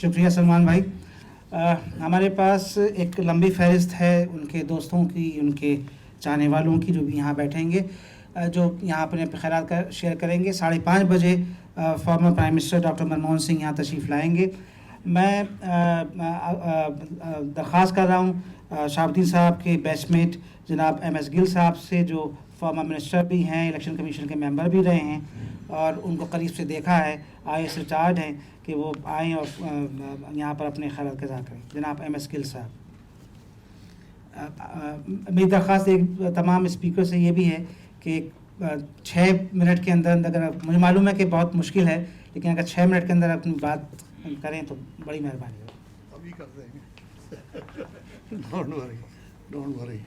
शुक्रिया सलमान भाई। हमारे पास एक लंबी फहरिस्त है उनके दोस्तों की, उनके चाहने वालों की, जो भी यहाँ बैठेंगे, जो यहाँ अपने अपने ख़यालात का शेयर करेंगे। 5:30 बजे former prime minister doctor Manmohan Singh यहाँ तशरीफ़ लाएंगे। मैं दरख्वास्त कर रहा हूँ शहाबुद्दीन साहब के बैचमेट जनाब MS गिल साहब से, जो फॉर्मर मिनिस्टर भी हैं, इलेक्शन कमीशन के मेंबर भी रहे हैं और उनको करीब से देखा है, IAS रिटायर्ड हैं, कि वो आएँ और यहाँ पर अपने ख़यालात का इज़हार करें। जनाब MS गिल साहब। मेरी दरख्वास्त एक तमाम स्पीकर से ये भी है कि 6 मिनट के अंदर, अगर मुझे मालूम है कि बहुत मुश्किल है, लेकिन अगर 6 मिनट के अंदर अपनी बात करें तो बड़ी मेहरबानी होगी। अभी कर देंगे। Don't worry.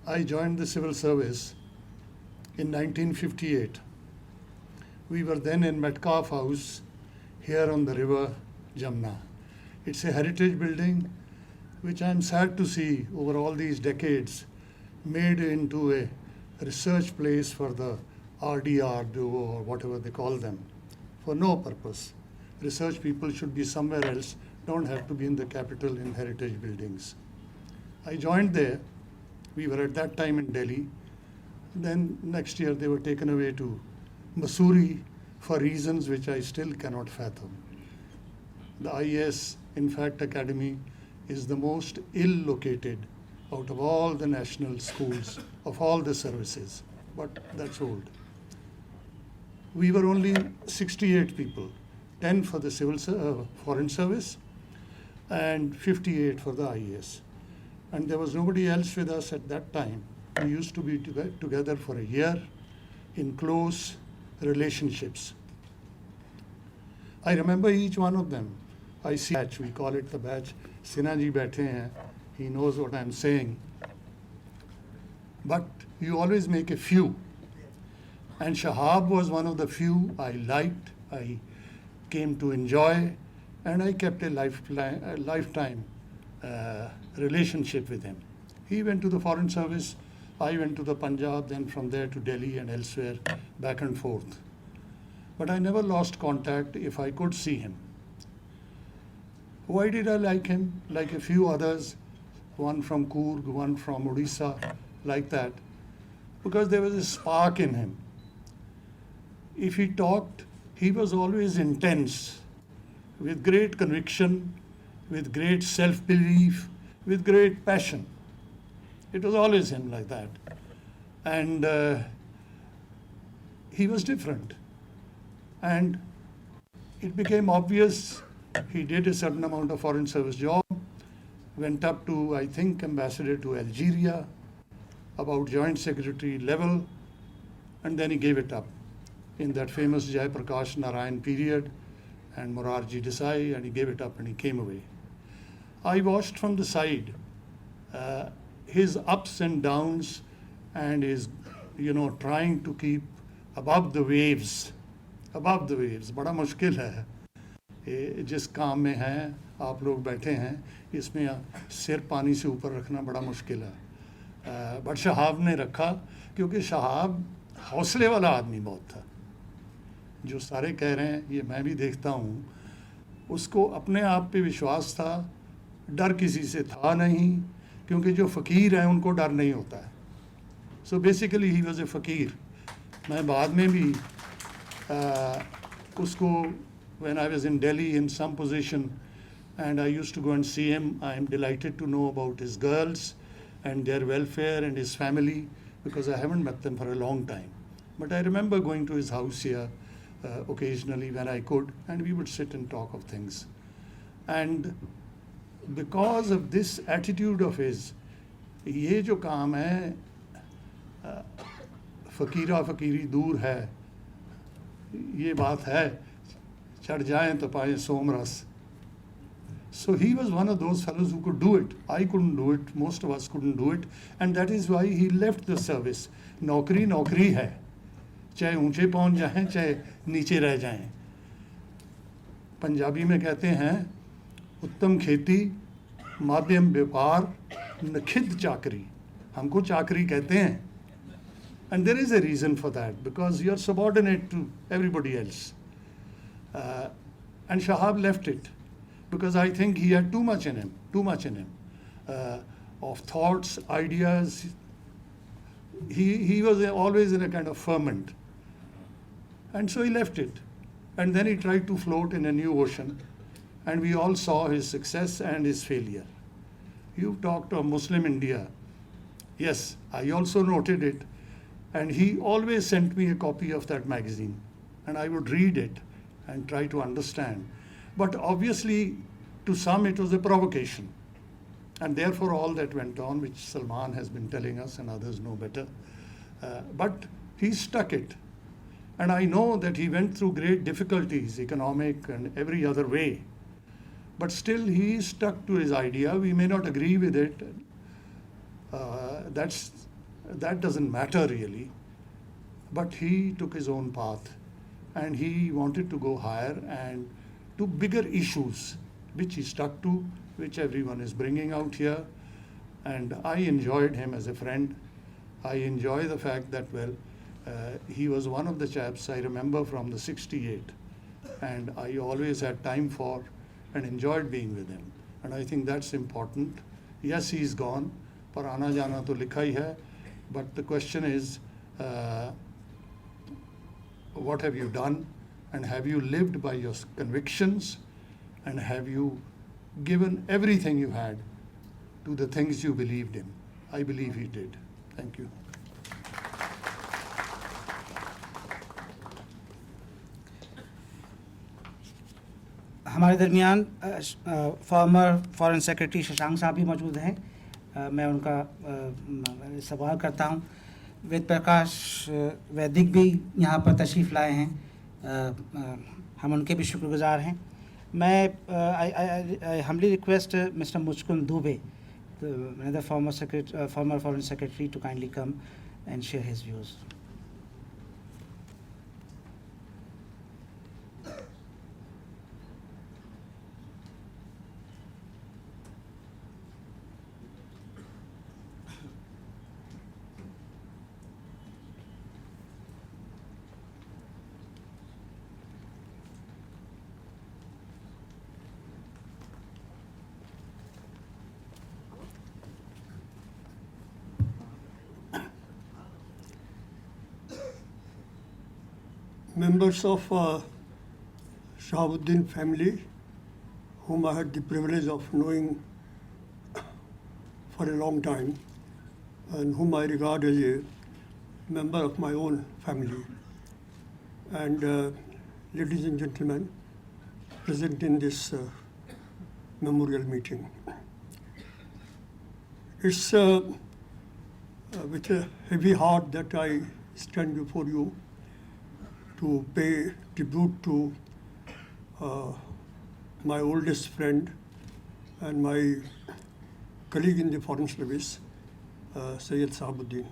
I joined the civil service in 1958. We were then in Metcalfe House here on the river Jamna. It's a heritage building which I'm sad to see over all these decades made into a research place for the RDR or whatever they call them, for no purpose. Research people should be somewhere else, don't have to be in the capital in heritage buildings. I joined there. We were at that time in Delhi. Then next year they were taken away to Mussoorie for reasons which I still cannot fathom. The IAS, in fact, Academy is the most ill-located out of all the national schools of all the services, but that's old. We were only 68 people, 10 for the foreign service and 58 for the IAS. And there was nobody else with us at that time. We used to be together for a year in close relationships. I remember each one of them. I see batch, we call it the batch. Sinha ji baithe hain, he knows what I'm saying. But you always make a few. And Shahab was one of the few I liked, I came to enjoy, and I kept a lifetime relationship with him. He went to the foreign service, I went to the Punjab, then from there to Delhi and elsewhere, back and forth. But I never lost contact if I could see him. Why did I like him? Like a few others, one from Coorg, one from Odisha, like that. Because there was a spark in him. If he talked, he was always intense, with great conviction, with great self-belief, with great passion. It was always him like that. And he was different. And it became obvious he did a certain amount of foreign service job, went up to, I think, ambassador to Algeria, about joint secretary level, and then he gave it up in that famous Jai Prakash Narayan period and Morarji Desai, and he gave it up and he came away. I watched from the side his ups and downs and his, trying to keep above the waves. बड़ा मुश्किल है, जिस काम में हैं आप लोग बैठे हैं, इसमें सिर पानी से ऊपर रखना बड़ा मुश्किल है. बट शहाब ने रखा, क्योंकि शहाब हौसले वाला आदमी बहुत था. जो सारे कह रहे हैं, ये मैं भी देखता हूँ, उसको अपने आप पे विश्वास था, डर किसी से था नहीं, क्योंकि जो फ़कीर हैं उनको डर नहीं होता है. So basically he was a फ़कीर. मैं बाद में भी उसको, when I was in Delhi in some position and I used to go and see him, I am delighted to know about his girls and their welfare and his family, because I haven't met them for a long time. But I remember going to his house here occasionally when I could, and we would sit and talk of things. And because of this attitude of his, ये जो काम है, फ़कीरा फ़कीरी दूर है, ये बात है, चढ़ जाएं तो पाएं सोमरस. So he was one of those fellows who could do it. I couldn't do it, most of us couldn't do it, and that is why he left the service. नौकरी नौकरी है, चाहे ऊंचे पहुंच जाएं, चाहे नीचे रह जाएं. पंजाबी में कहते हैं, उत्तम खेती, माध्यम व्यापार, नखिद चाकरी. हमको चाकरी कहते हैं. And there is a reason for that, because you are subordinate to everybody else. And Shahab left it because I think he had too much in him, of thoughts, ideas. He was always in a kind of ferment. And so he left it. And then he tried to float in a new ocean. And we all saw his success and his failure. You talked of Muslim India. Yes, I also noted it. And he always sent me a copy of that magazine. And I would read it and try to understand. But obviously, to some, it was a provocation. And therefore, all that went on, which Salman has been telling us and others know better. But he stuck it. And I know that he went through great difficulties, economic and every other way. But still, he stuck to his idea. We may not agree with it. That doesn't matter really. But he took his own path. And he wanted to go higher and to bigger issues, which he stuck to, which everyone is bringing out here. And I enjoyed him as a friend. I enjoy the fact that, he was one of the chaps I remember from the 68. And I always had time for and enjoyed being with him. And I think that's important. Yes, he's gone. Par aana jana to likha hi hai. But the question is, what have you done? And have you lived by your convictions? And have you given everything you had to the things you believed in? I believe he did. Thank you. हमारे दरमियान farmer foreign secretary Shashank साहब भी मौजूद हैं। मैं उनका सवाल करता हूं। वेद प्रकाश वैदिक भी यहाँ पर तशरीफ़ लाए हैं। हम उनके भी शुक्रगुजार हैं। मैं आई humbly request Mr. Muchkund Dubey, another former foreign secretary, to kindly come and share his views. Members of Shahabuddin family, whom I had the privilege of knowing for a long time, and whom I regard as a member of my own family. And ladies and gentlemen, present in this memorial meeting. It's with a heavy heart that I stand before you to pay tribute to my oldest friend and my colleague in the Foreign Service, Syed Shahabuddin.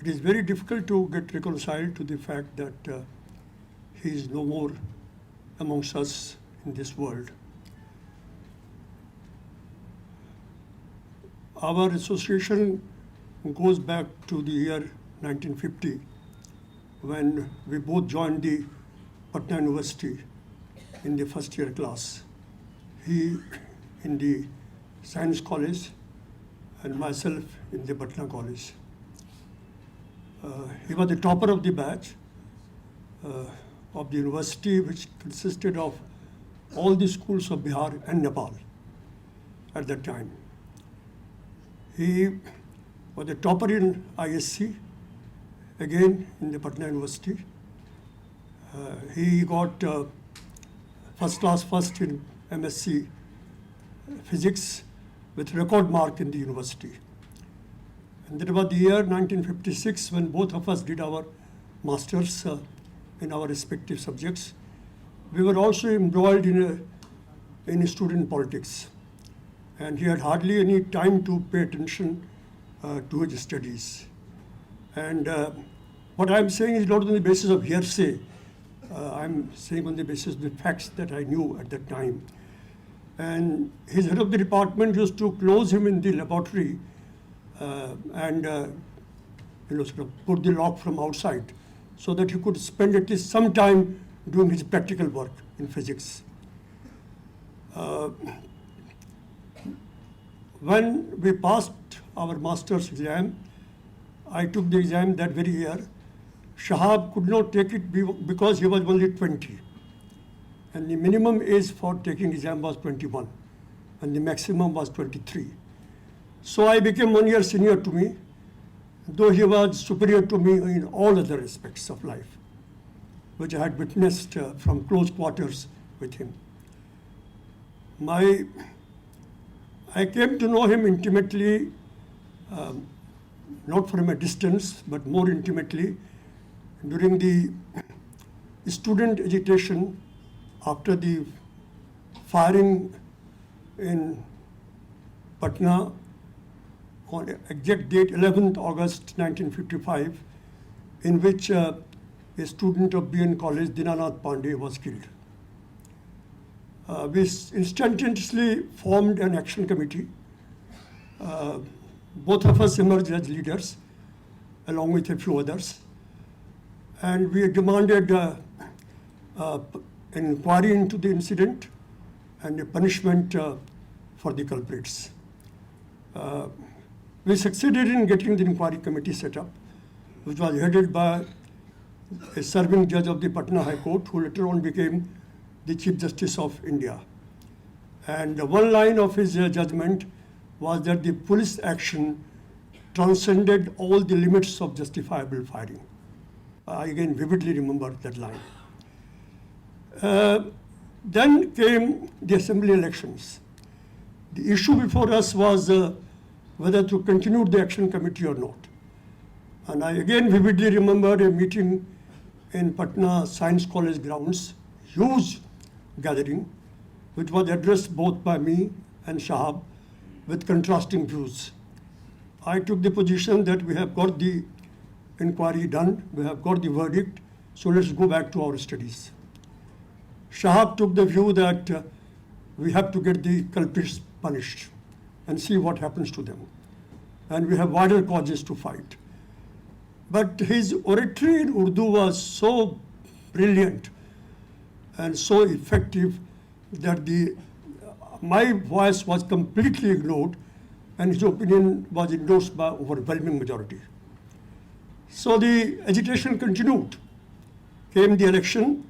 It is very difficult to get reconciled to the fact that he is no more amongst us in this world. Our association goes back to the year 1950, when we both joined the Patna University in the first year class. He in the Science College and myself in the Patna College. He was the topper of the batch of the university, which consisted of all the schools of Bihar and Nepal at that time. He was the topper in ISC, again in the Patna University. He got first class first in MSc Physics with record mark in the university. And that was the year 1956 when both of us did our masters in our respective subjects. We were also embroiled in student politics. And he had hardly any time to pay attention to his studies. And what I'm saying is not on the basis of hearsay. I'm saying on the basis of the facts that I knew at that time. And his head of the department used to close him in the laboratory and sort of put the lock from outside so that he could spend at least some time doing his practical work in physics. When we passed our master's exam, I took the exam that very year. Shahab could not take it because he was only 20. And the minimum age for taking exam was 21. And the maximum was 23. So I became 1 year senior to me, though he was superior to me in all other aspects of life, which I had witnessed from close quarters with him. I came to know him intimately, not from a distance, but more intimately during the student agitation after the firing in Patna on exact date 11th August 1955, in which a student of BN College, Dinanath Pandey, was killed. We instantaneously formed an action committee. Both of us emerged as leaders, along with a few others. And we demanded an inquiry into the incident and a punishment for the culprits. We succeeded in getting the inquiry committee set up, which was headed by a serving judge of the Patna High Court, who later on became the Chief Justice of India. And one line of his judgment was that the police action transcended all the limits of justifiable firing. I again vividly remember that line. Then came the assembly elections. The issue before us was whether to continue the action committee or not. And I again vividly remember a meeting in Patna Science College grounds, huge gathering, which was addressed both by me and Shahab with contrasting views. I took the position that we have got the inquiry done, we have got the verdict, so let's go back to our studies. Shahab took the view that we have to get the culprits punished and see what happens to them. And we have wider causes to fight. But his oratory in Urdu was so brilliant and so effective that my voice was completely ignored and his opinion was endorsed by overwhelming majority. So the agitation continued. Came the election.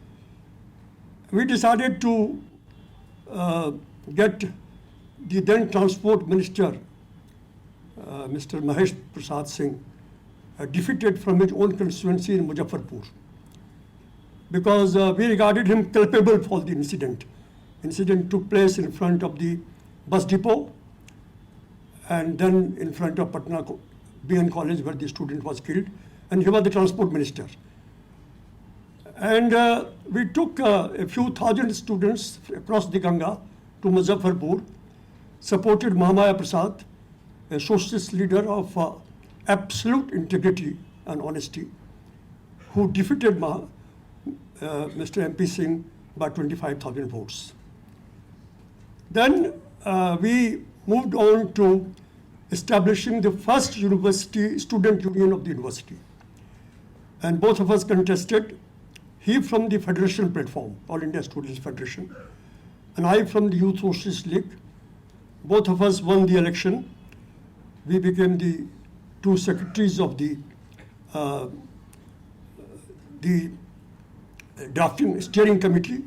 We decided to get the then Transport Minister, Mr. Mahesh Prasad Singh, defeated from his own constituency in Muzaffarpur, because we regarded him culpable for the incident. Incident took place in front of the bus depot and then in front of Patna BN College, where the student was killed, and he was the transport minister. And we took a few thousand students across the Ganga to Muzaffarpur, supported Mahamaya Prasad, a socialist leader of absolute integrity and honesty, who defeated Mr. MP Singh by 25,000 votes. Then we moved on to establishing the first university student union of the university. And both of us contested, he from the Federation platform, All India Students Federation, and I from the Youth Socialist League. Both of us won the election. We became the two secretaries of the drafting steering committee.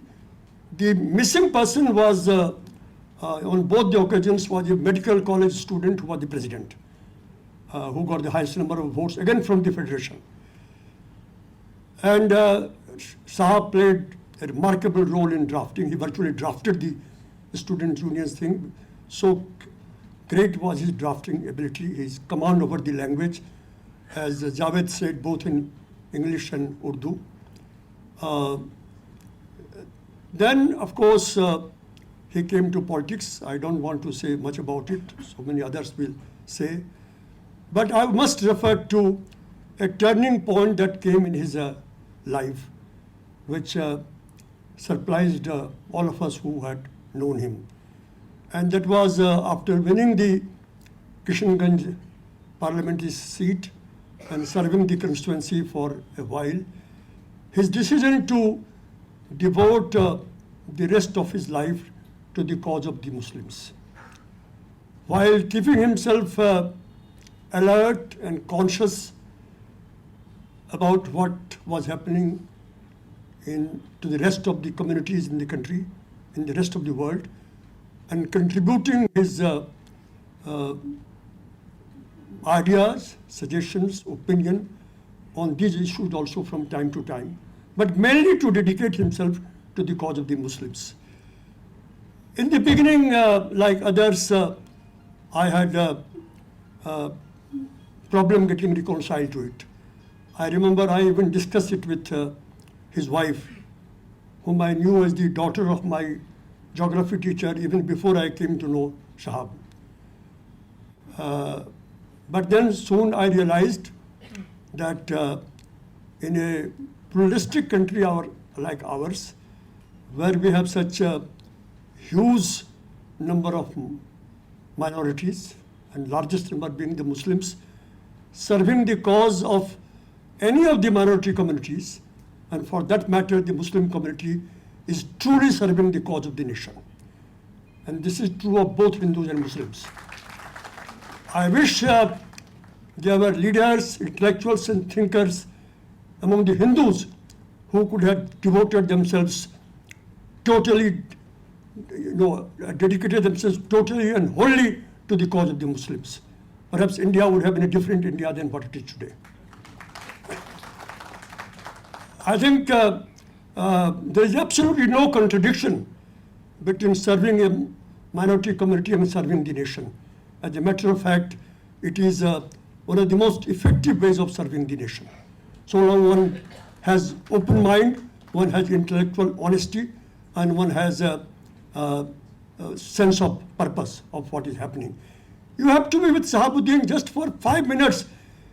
The missing person was, on both the occasions, was a medical college student who was the president, who got the highest number of votes, again from the Federation. And Sahab played a remarkable role in drafting. He virtually drafted the student unions thing. So great was his drafting ability, his command over the language, as Javed said, both in English and Urdu. Then, of course, he came to politics. I don't want to say much about it. So many others will say. But I must refer to a turning point that came in his life, which surprised all of us who had known him. And that was after winning the Kishanganj parliamentary seat and serving the constituency for a while, his decision to devote the rest of his life to the cause of the Muslims, while keeping himself alert and conscious about what was happening to the rest of the communities in the country, in the rest of the world, and contributing his ideas, suggestions, opinion on these issues also from time to time, but mainly to dedicate himself to the cause of the Muslims. In the beginning, like others, I had a problem getting reconciled to it. I remember I even discussed it with his wife, whom I knew as the daughter of my geography teacher even before I came to know Shahab. But then soon I realized that in a pluralistic country like ours, where we have such a huge number of minorities, and largest number being the Muslims, serving the cause of any of the minority communities, and for that matter, the Muslim community is truly serving the cause of the nation. And this is true of both Hindus and Muslims. I wish there were leaders, intellectuals, and thinkers among the Hindus who could have devoted themselves totally, dedicated themselves totally and wholly to the cause of the Muslims. Perhaps India would have been a different India than what it is today. I think there is absolutely no contradiction between serving a minority community and serving the nation. As a matter of fact, it is one of the most effective ways of serving the nation. So long one has open mind, one has intellectual honesty, and one has a sense of purpose of what is happening. You have to be with Sahabuddin just for 5 minutes,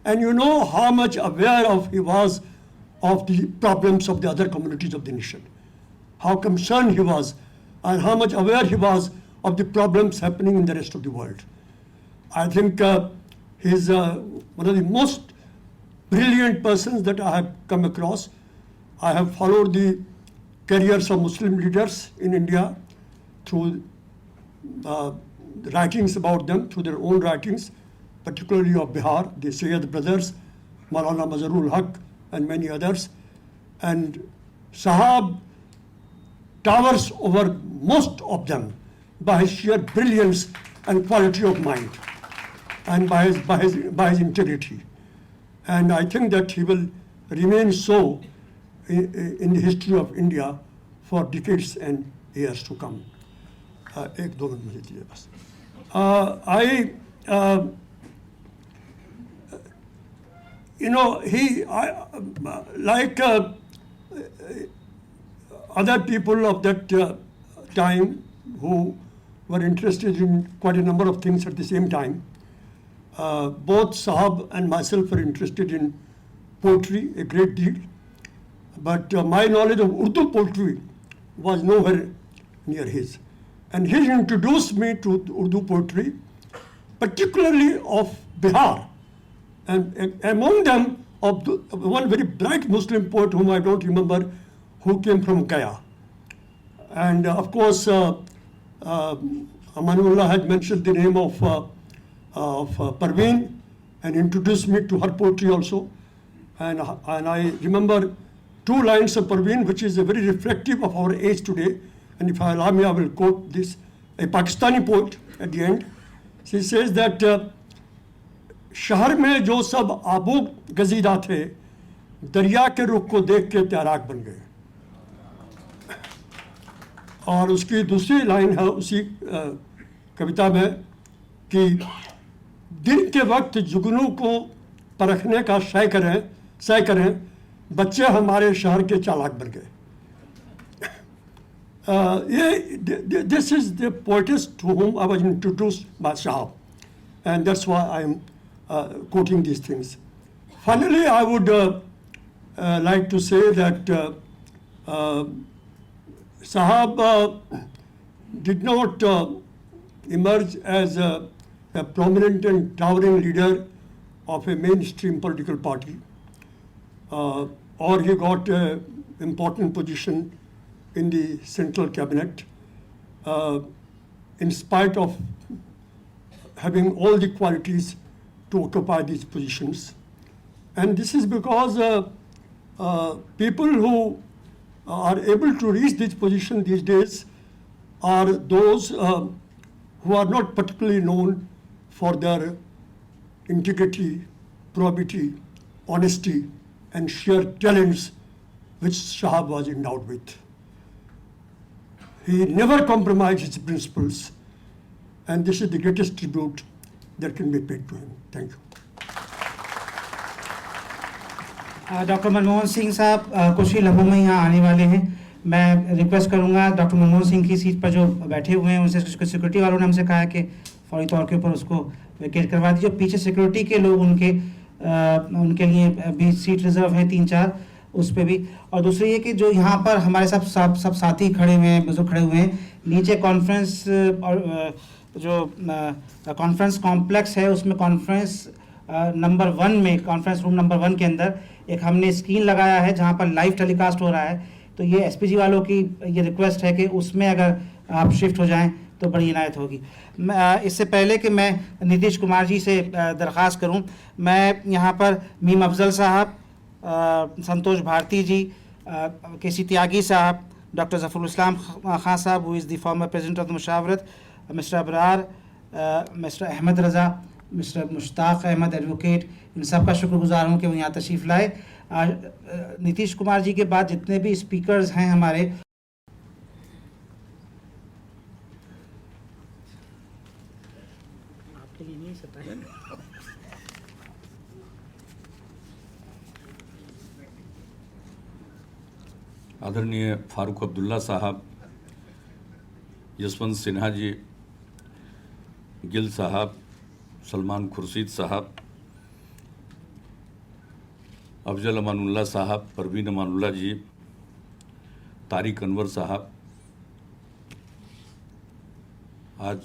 and you know how much aware he was of the problems of the other communities of the nation, how concerned he was, and how much aware he was of the problems happening in the rest of the world. I think he's one of the most brilliant persons that I have come across. I have followed the careers of Muslim leaders in India through writings about them, through their own writings, particularly of Bihar, the Sayyid brothers, Maulana Mazharul Haq, and many others. And Sahab towers over most of them by his sheer brilliance and quality of mind, and by his integrity. And I think that he will remain so in the history of India for decades and years to come. एक दो minute मुझे दीजिए बस. Like other people of that time who were interested in quite a number of things at the same time, both Sahab and myself were interested in poetry a great deal, but my knowledge of Urdu poetry was nowhere near his. And he introduced me to Urdu poetry, particularly of Bihar, and among them of one very bright Muslim poet whom I don't remember, who came from Gaya. And of course, Amanullah had mentioned the name of Parveen and introduced me to her poetry also. And I remember 2 lines of Parveen, which is very reflective of our age today. And if I allow me, I will quote this, a Pakistani poet at the end. She says that शहर में जो सब आबू गजीदा थे, दरिया के रुख को देख के तैराक बन गए. और उसकी दूसरी लाइन है उसी कविता में कि दिन के वक्त जुगनू को परखने का सय करें, बच्चे हमारे शहर के चालाक बन गए. This is the poetess to whom I was introduced by Shahab, and that's why I am quoting these things. Finally, I would like to say that Sahab did not emerge as a prominent and towering leader of a mainstream political party, or he got important position in the central cabinet, in spite of having all the qualities to occupy these positions. And this is because people who are able to reach this position these days are those who are not particularly known for their integrity, probity, honesty, and sheer talents which Shahab was endowed with. He never compromised his principles, and this is the greatest tribute that can be paid to him. Thank you. Doctor Manmohan Singh साहब कुछ ही लम्हों में यहाँ आने वाले हैं। मैं request करूँगा डॉक्टर मनमोहन सिंह की सीट पर जो बैठे हुए हैं उनसे, सिक्योरिटी वालों ने हमसे कहा है कि फौरी तौर के ऊपर उसको वेकेट करवा दीजिए। पीछे सिक्योरिटी के लोग उनके लिए भी सीट रिजर्व है 3-4, उस पर भी। और दूसरी ये कि जो यहाँ पर हमारे सब साथी खड़े हुए हैं, बुजुर्ग खड़े हुए हैं, नीचे कॉन्फ्रेंस और जो कॉन्फ्रेंस कॉम्प्लेक्स है उसमें कॉन्फ्रेंस नंबर 1 में, कॉन्फ्रेंस रूम नंबर 1 के अंदर एक हमने स्क्रीन लगाया है जहाँ पर लाइव टेलीकास्ट हो रहा है। तो ये एसपीजी वालों की ये रिक्वेस्ट है कि उसमें अगर आप शिफ्ट हो जाएं तो बड़ी इनायत होगी। इससे पहले कि मैं नीतीश कुमार जी से दरख्वास्त करूं, मैं यहाँ पर मीम अफजल साहब, संतोष भारती जी, केसी त्यागी साहब, डॉक्टर ज़फ़रुल इस्लाम खान साहब who is the former president of the Mushawarat, mister Abrar, mister Ahmad Raza, mister Mushtaq Ahmad advocate, इन सब का शुक्रगुजार हूँ कि वो यहाँ तशरीफ़ लाए। नीतीश कुमार जी के बाद जितने भी स्पीकर्स हैं हमारे, आपके लिए नहीं सकता है। आदरणीय फारूक अब्दुल्ला साहब, यशवंत सिन्हा जी, गिल साहब, सलमान खुर्शीद साहब, अफजल अमानुल्लाह साहब, परवीन अमानुल्लाह जी, तारिक अनवर साहब, आज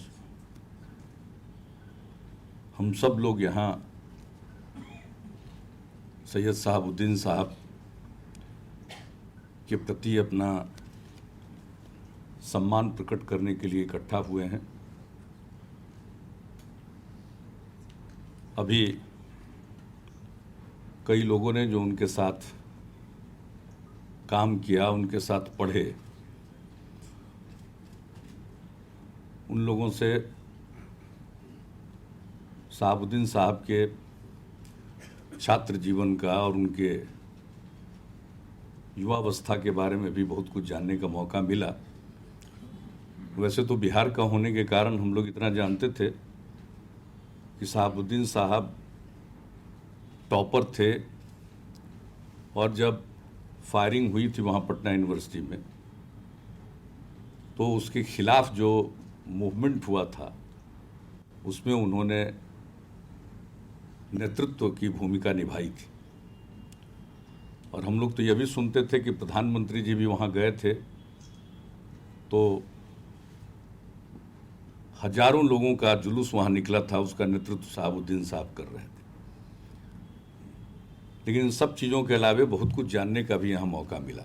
हम सब लोग यहाँ सैयद साहबुद्दीन साहब के प्रति अपना सम्मान प्रकट करने के लिए इकट्ठा हुए हैं। अभी कई लोगों ने जो उनके साथ काम किया, उनके साथ पढ़े, उन लोगों से साहबुद्दीन साहब के छात्र जीवन का और उनके युवावस्था के बारे में भी बहुत कुछ जानने का मौका मिला। वैसे तो बिहार का होने के कारण हम लोग इतना जानते थे कि साहबुद्दीन साहब टॉपर थे, और जब फायरिंग हुई थी वहाँ पटना यूनिवर्सिटी में तो उसके खिलाफ जो मूवमेंट हुआ था उसमें उन्होंने नेतृत्व की भूमिका निभाई थी। और हम लोग तो यह भी सुनते थे कि प्रधानमंत्री जी भी वहाँ गए थे तो हजारों लोगों का जुलूस वहाँ निकला था, उसका नेतृत्व साहबुद्दीन साहब कर रहे थे। लेकिन इन सब चीज़ों के अलावे बहुत कुछ जानने का भी यहाँ मौका मिला।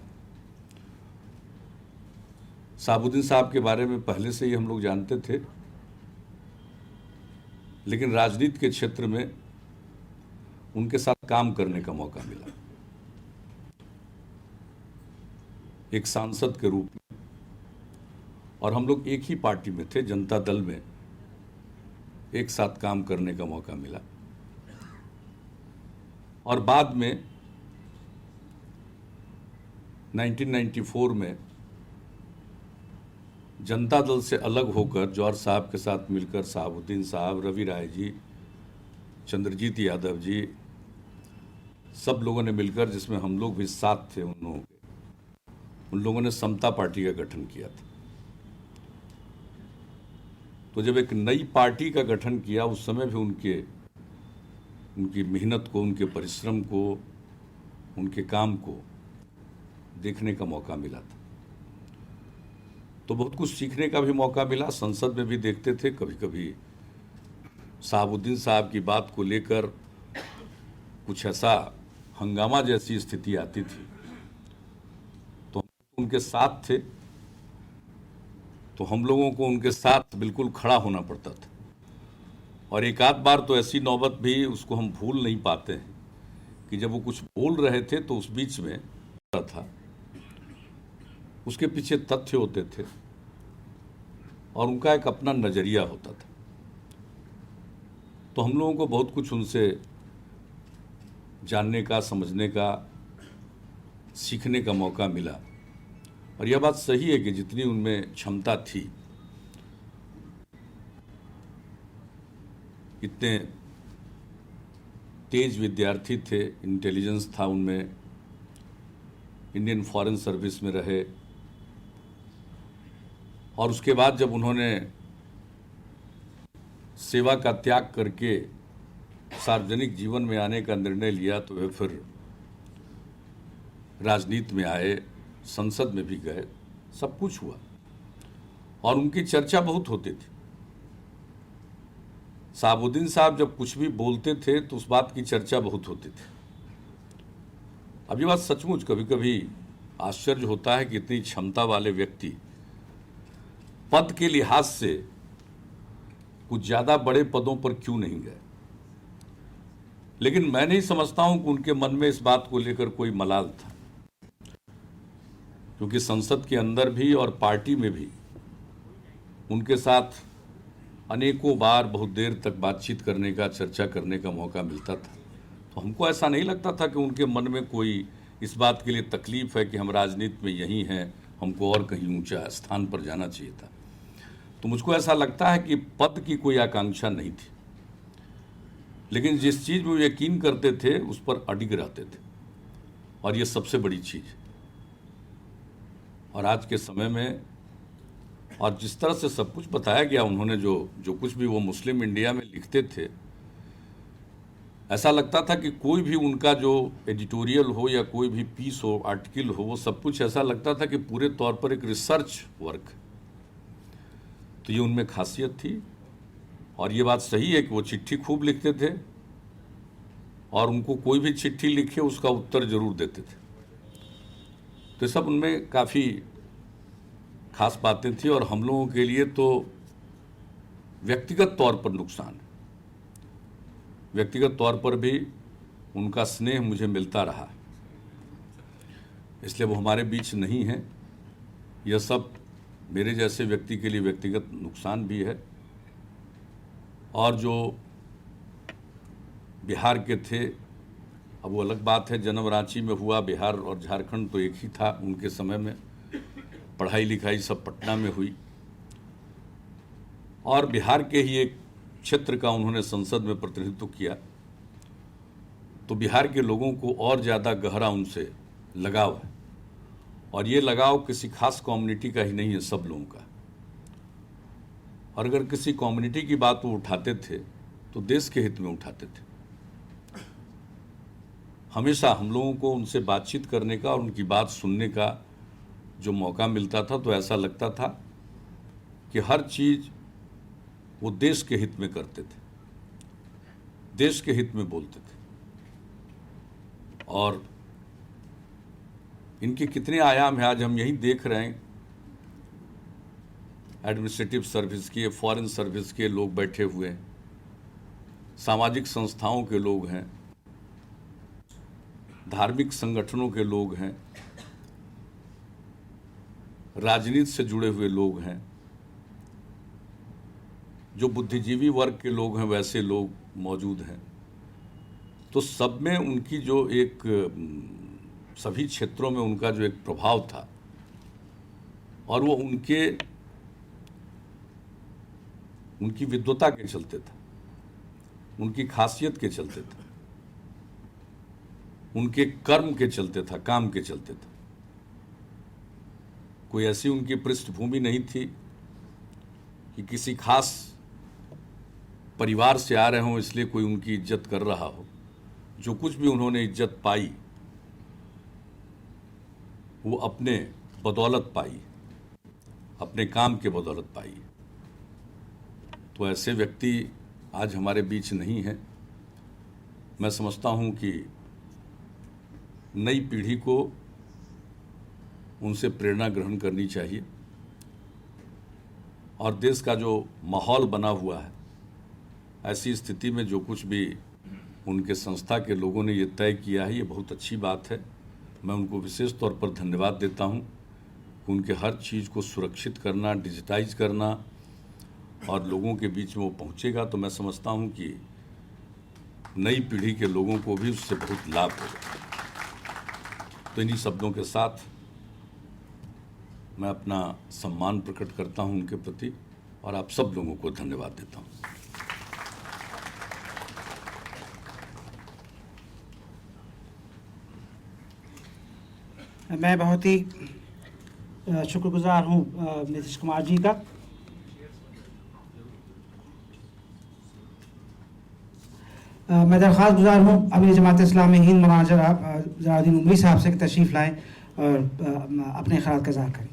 साहबुद्दीन साहब के बारे में पहले से ही हम लोग जानते थे, लेकिन राजनीति के क्षेत्र में उनके साथ काम करने का मौका मिला, एक सांसद के रूप में। और हम लोग एक ही पार्टी में थे, जनता दल में एक साथ काम करने का मौका मिला। और बाद में 1994 में जनता दल से अलग होकर जौहर साहब के साथ मिलकर साहबुद्दीन साहब, रवि राय जी, चंद्रजीत यादव जी, सब लोगों ने मिलकर, जिसमें हम लोग भी साथ थे उन लोगों ने समता पार्टी का गठन किया था। तो जब एक नई पार्टी का गठन किया उस समय भी उनकी मेहनत को, उनके परिश्रम को, उनके काम को देखने का मौका मिला था। तो बहुत कुछ सीखने का भी मौका मिला। संसद में भी देखते थे कभी कभी साहबुद्दीन साहब की बात को लेकर कुछ ऐसा हंगामा जैसी स्थिति आती थी उनके साथ थे, तो हम लोगों को उनके साथ बिल्कुल खड़ा होना पड़ता था। और एक आध बार तो ऐसी नौबत भी उसको हम भूल नहीं पाते हैं कि जब वो कुछ बोल रहे थे तो उस बीच में था, उसके पीछे तथ्य होते थे और उनका एक अपना नज़रिया होता था। तो हम लोगों को बहुत कुछ उनसे जानने का, समझने का, सीखने का मौका मिला। और यह बात सही है कि जितनी उनमें क्षमता थी, इतने तेज विद्यार्थी थे, इंटेलिजेंस था उनमें, इंडियन फॉरेन सर्विस में रहे, और उसके बाद जब उन्होंने सेवा का त्याग करके सार्वजनिक जीवन में आने का निर्णय लिया तो वे फिर राजनीति में आए, संसद में भी गए, सब कुछ हुआ और उनकी चर्चा बहुत होती थी। शहाबुद्दीन साहब जब कुछ भी बोलते थे तो उस बात की चर्चा बहुत होती थी। अब ये बात सचमुच कभी कभी आश्चर्य होता है कि इतनी क्षमता वाले व्यक्ति पद के लिहाज से कुछ ज़्यादा बड़े पदों पर क्यों नहीं गए। लेकिन मैं नहीं समझता हूं कि उनके मन में इस बात को लेकर कोई मलाल था, क्योंकि संसद के अंदर भी और पार्टी में भी उनके साथ अनेकों बार बहुत देर तक बातचीत करने का, चर्चा करने का मौका मिलता था। तो हमको ऐसा नहीं लगता था कि उनके मन में कोई इस बात के लिए तकलीफ है कि हम राजनीति में यहीं हैं, हमको और कहीं ऊंचा स्थान पर जाना चाहिए था। तो मुझको ऐसा लगता है कि पद की कोई आकांक्षा नहीं थी, लेकिन जिस चीज़ में वो यकीन करते थे उस पर अडिग रहते थे, और ये सबसे बड़ी चीज़। और आज के समय में और जिस तरह से सब कुछ बताया गया, उन्होंने जो कुछ भी वो मुस्लिम इंडिया में लिखते थे, ऐसा लगता था कि कोई भी उनका जो एडिटोरियल हो या कोई भी पीस हो, आर्टिकल हो, वो सब कुछ ऐसा लगता था कि पूरे तौर पर एक रिसर्च वर्क। तो ये उनमें खासियत थी। और ये बात सही है कि वो चिट्ठी खूब लिखते थे और उनको कोई भी चिट्ठी लिखे उसका उत्तर जरूर देते थे। तो सब उनमें काफ़ी खास बातें थी। और हम लोगों के लिए तो व्यक्तिगत तौर पर नुकसान है, व्यक्तिगत तौर पर भी उनका स्नेह मुझे मिलता रहा, इसलिए वो हमारे बीच नहीं है। यह सब मेरे जैसे व्यक्ति के लिए व्यक्तिगत नुकसान भी है। और जो बिहार के थे, अब वो अलग बात है, जन्म रांची में हुआ, बिहार और झारखंड तो एक ही था उनके समय में, पढ़ाई लिखाई सब पटना में हुई, और बिहार के ही एक क्षेत्र का उन्होंने संसद में प्रतिनिधित्व किया। तो बिहार के लोगों को और ज़्यादा गहरा उनसे लगाव है, और ये लगाव किसी खास कम्युनिटी का ही नहीं है, सब लोगों का। और अगर किसी कम्युनिटी की बात वो उठाते थे तो देश के हित में उठाते थे। हमेशा हम लोगों को उनसे बातचीत करने का और उनकी बात सुनने का जो मौका मिलता था तो ऐसा लगता था कि हर चीज़ वो देश के हित में करते थे, देश के हित में बोलते थे। और इनके कितने आयाम हैं आज हम यही देख रहे हैं। एडमिनिस्ट्रेटिव सर्विस के, फॉरेन सर्विस के लोग बैठे हुए हैं, सामाजिक संस्थाओं के लोग हैं, धार्मिक संगठनों के लोग हैं, राजनीति से जुड़े हुए लोग हैं, जो बुद्धिजीवी वर्ग के लोग हैं वैसे लोग मौजूद हैं। तो सब में उनकी जो एक, सभी क्षेत्रों में उनका जो एक प्रभाव था, और वो उनकी विद्वता के चलते था, उनकी खासियत के चलते था, उनके कर्म के चलते था, काम के चलते था। कोई ऐसी उनकी पृष्ठभूमि नहीं थी कि किसी खास परिवार से आ रहे हों इसलिए कोई उनकी इज्जत कर रहा हो। जो कुछ भी उन्होंने इज्जत पाई वो अपने बदौलत पाई, अपने काम के बदौलत पाई। तो ऐसे व्यक्ति आज हमारे बीच नहीं हैं। मैं समझता हूं कि नई पीढ़ी को उनसे प्रेरणा ग्रहण करनी चाहिए। और देश का जो माहौल बना हुआ है, ऐसी स्थिति में जो कुछ भी उनके संस्था के लोगों ने ये तय किया है, ये बहुत अच्छी बात है। मैं उनको विशेष तौर पर धन्यवाद देता हूँ कि उनके हर चीज़ को सुरक्षित करना, डिजिटाइज करना और लोगों के बीच में वो पहुँचेगा, तो मैं समझता हूँ कि नई पीढ़ी के लोगों को भी उससे बहुत लाभ होगा। तो इन्हीं शब्दों के साथ मैं अपना सम्मान प्रकट करता हूं उनके प्रति और आप सब लोगों को धन्यवाद देता हूं। मैं बहुत ही शुक्रगुजार हूँ नीतीश कुमार जी का। मैं दरख्वास्त गुजार हूँ अमीर जमात इस्लामी हिंद मौलाना जलालुद्दीन उमरी साहब से कि तशरीफ़ लाएँ और अपने ख़याल का इज़हार करें।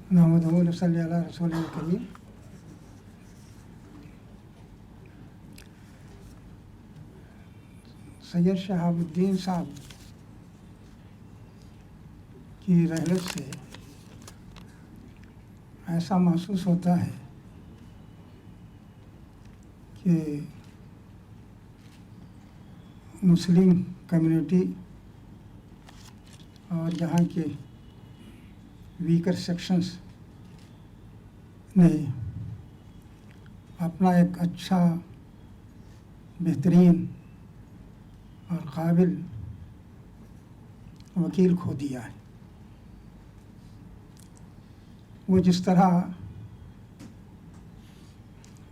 नहमदुहु व नसल्ली अला रसूलिल करीम। सैयद शहाबुद्दीन साहब की रहलत से ऐसा महसूस होता है कि मुस्लिम कम्युनिटी और यहाँ के वीकर सेक्शंस ने अपना एक अच्छा, बेहतरीन और काबिल वकील खो दिया है। वो जिस तरह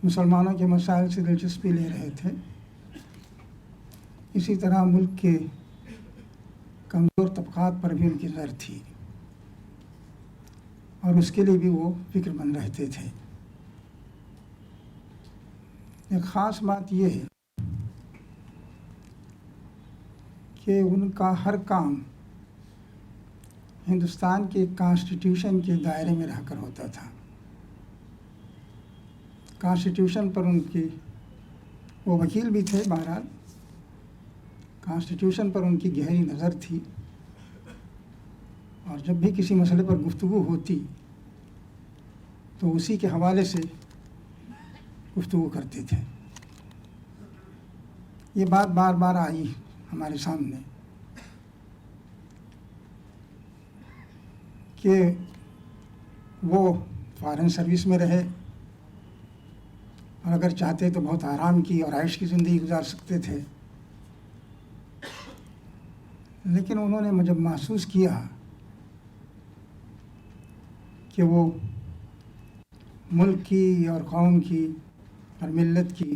मुसलमानों के मसाइल से दिलचस्पी ले रहे थे, इसी तरह मुल्क के कमज़ोर तबक़ात पर भी उनकी नज़र थी और उसके लिए भी वो फ़िक्रमंद रहते थे। एक ख़ास बात ये है कि उनका हर काम हिंदुस्तान के कॉन्स्टिट्यूशन के दायरे में रहकर होता था। कॉन्स्टिट्यूशन पर उनकी, वो वकील भी थे बहरहाल, कॉन्स्टिट्यूशन पर उनकी गहरी नज़र थी और जब भी किसी मसले पर गुफ्तगू होती तो उसी के हवाले से गुफ्तगू करते थे। ये बात बार बार आई हमारे सामने कि वो फॉरेन सर्विस में रहे और अगर चाहते तो बहुत आराम की और आयश की ज़िंदगी गुजार सकते थे, लेकिन उन्होंने जब महसूस किया कि वो मुल्क की और कौम की और मिल्लत की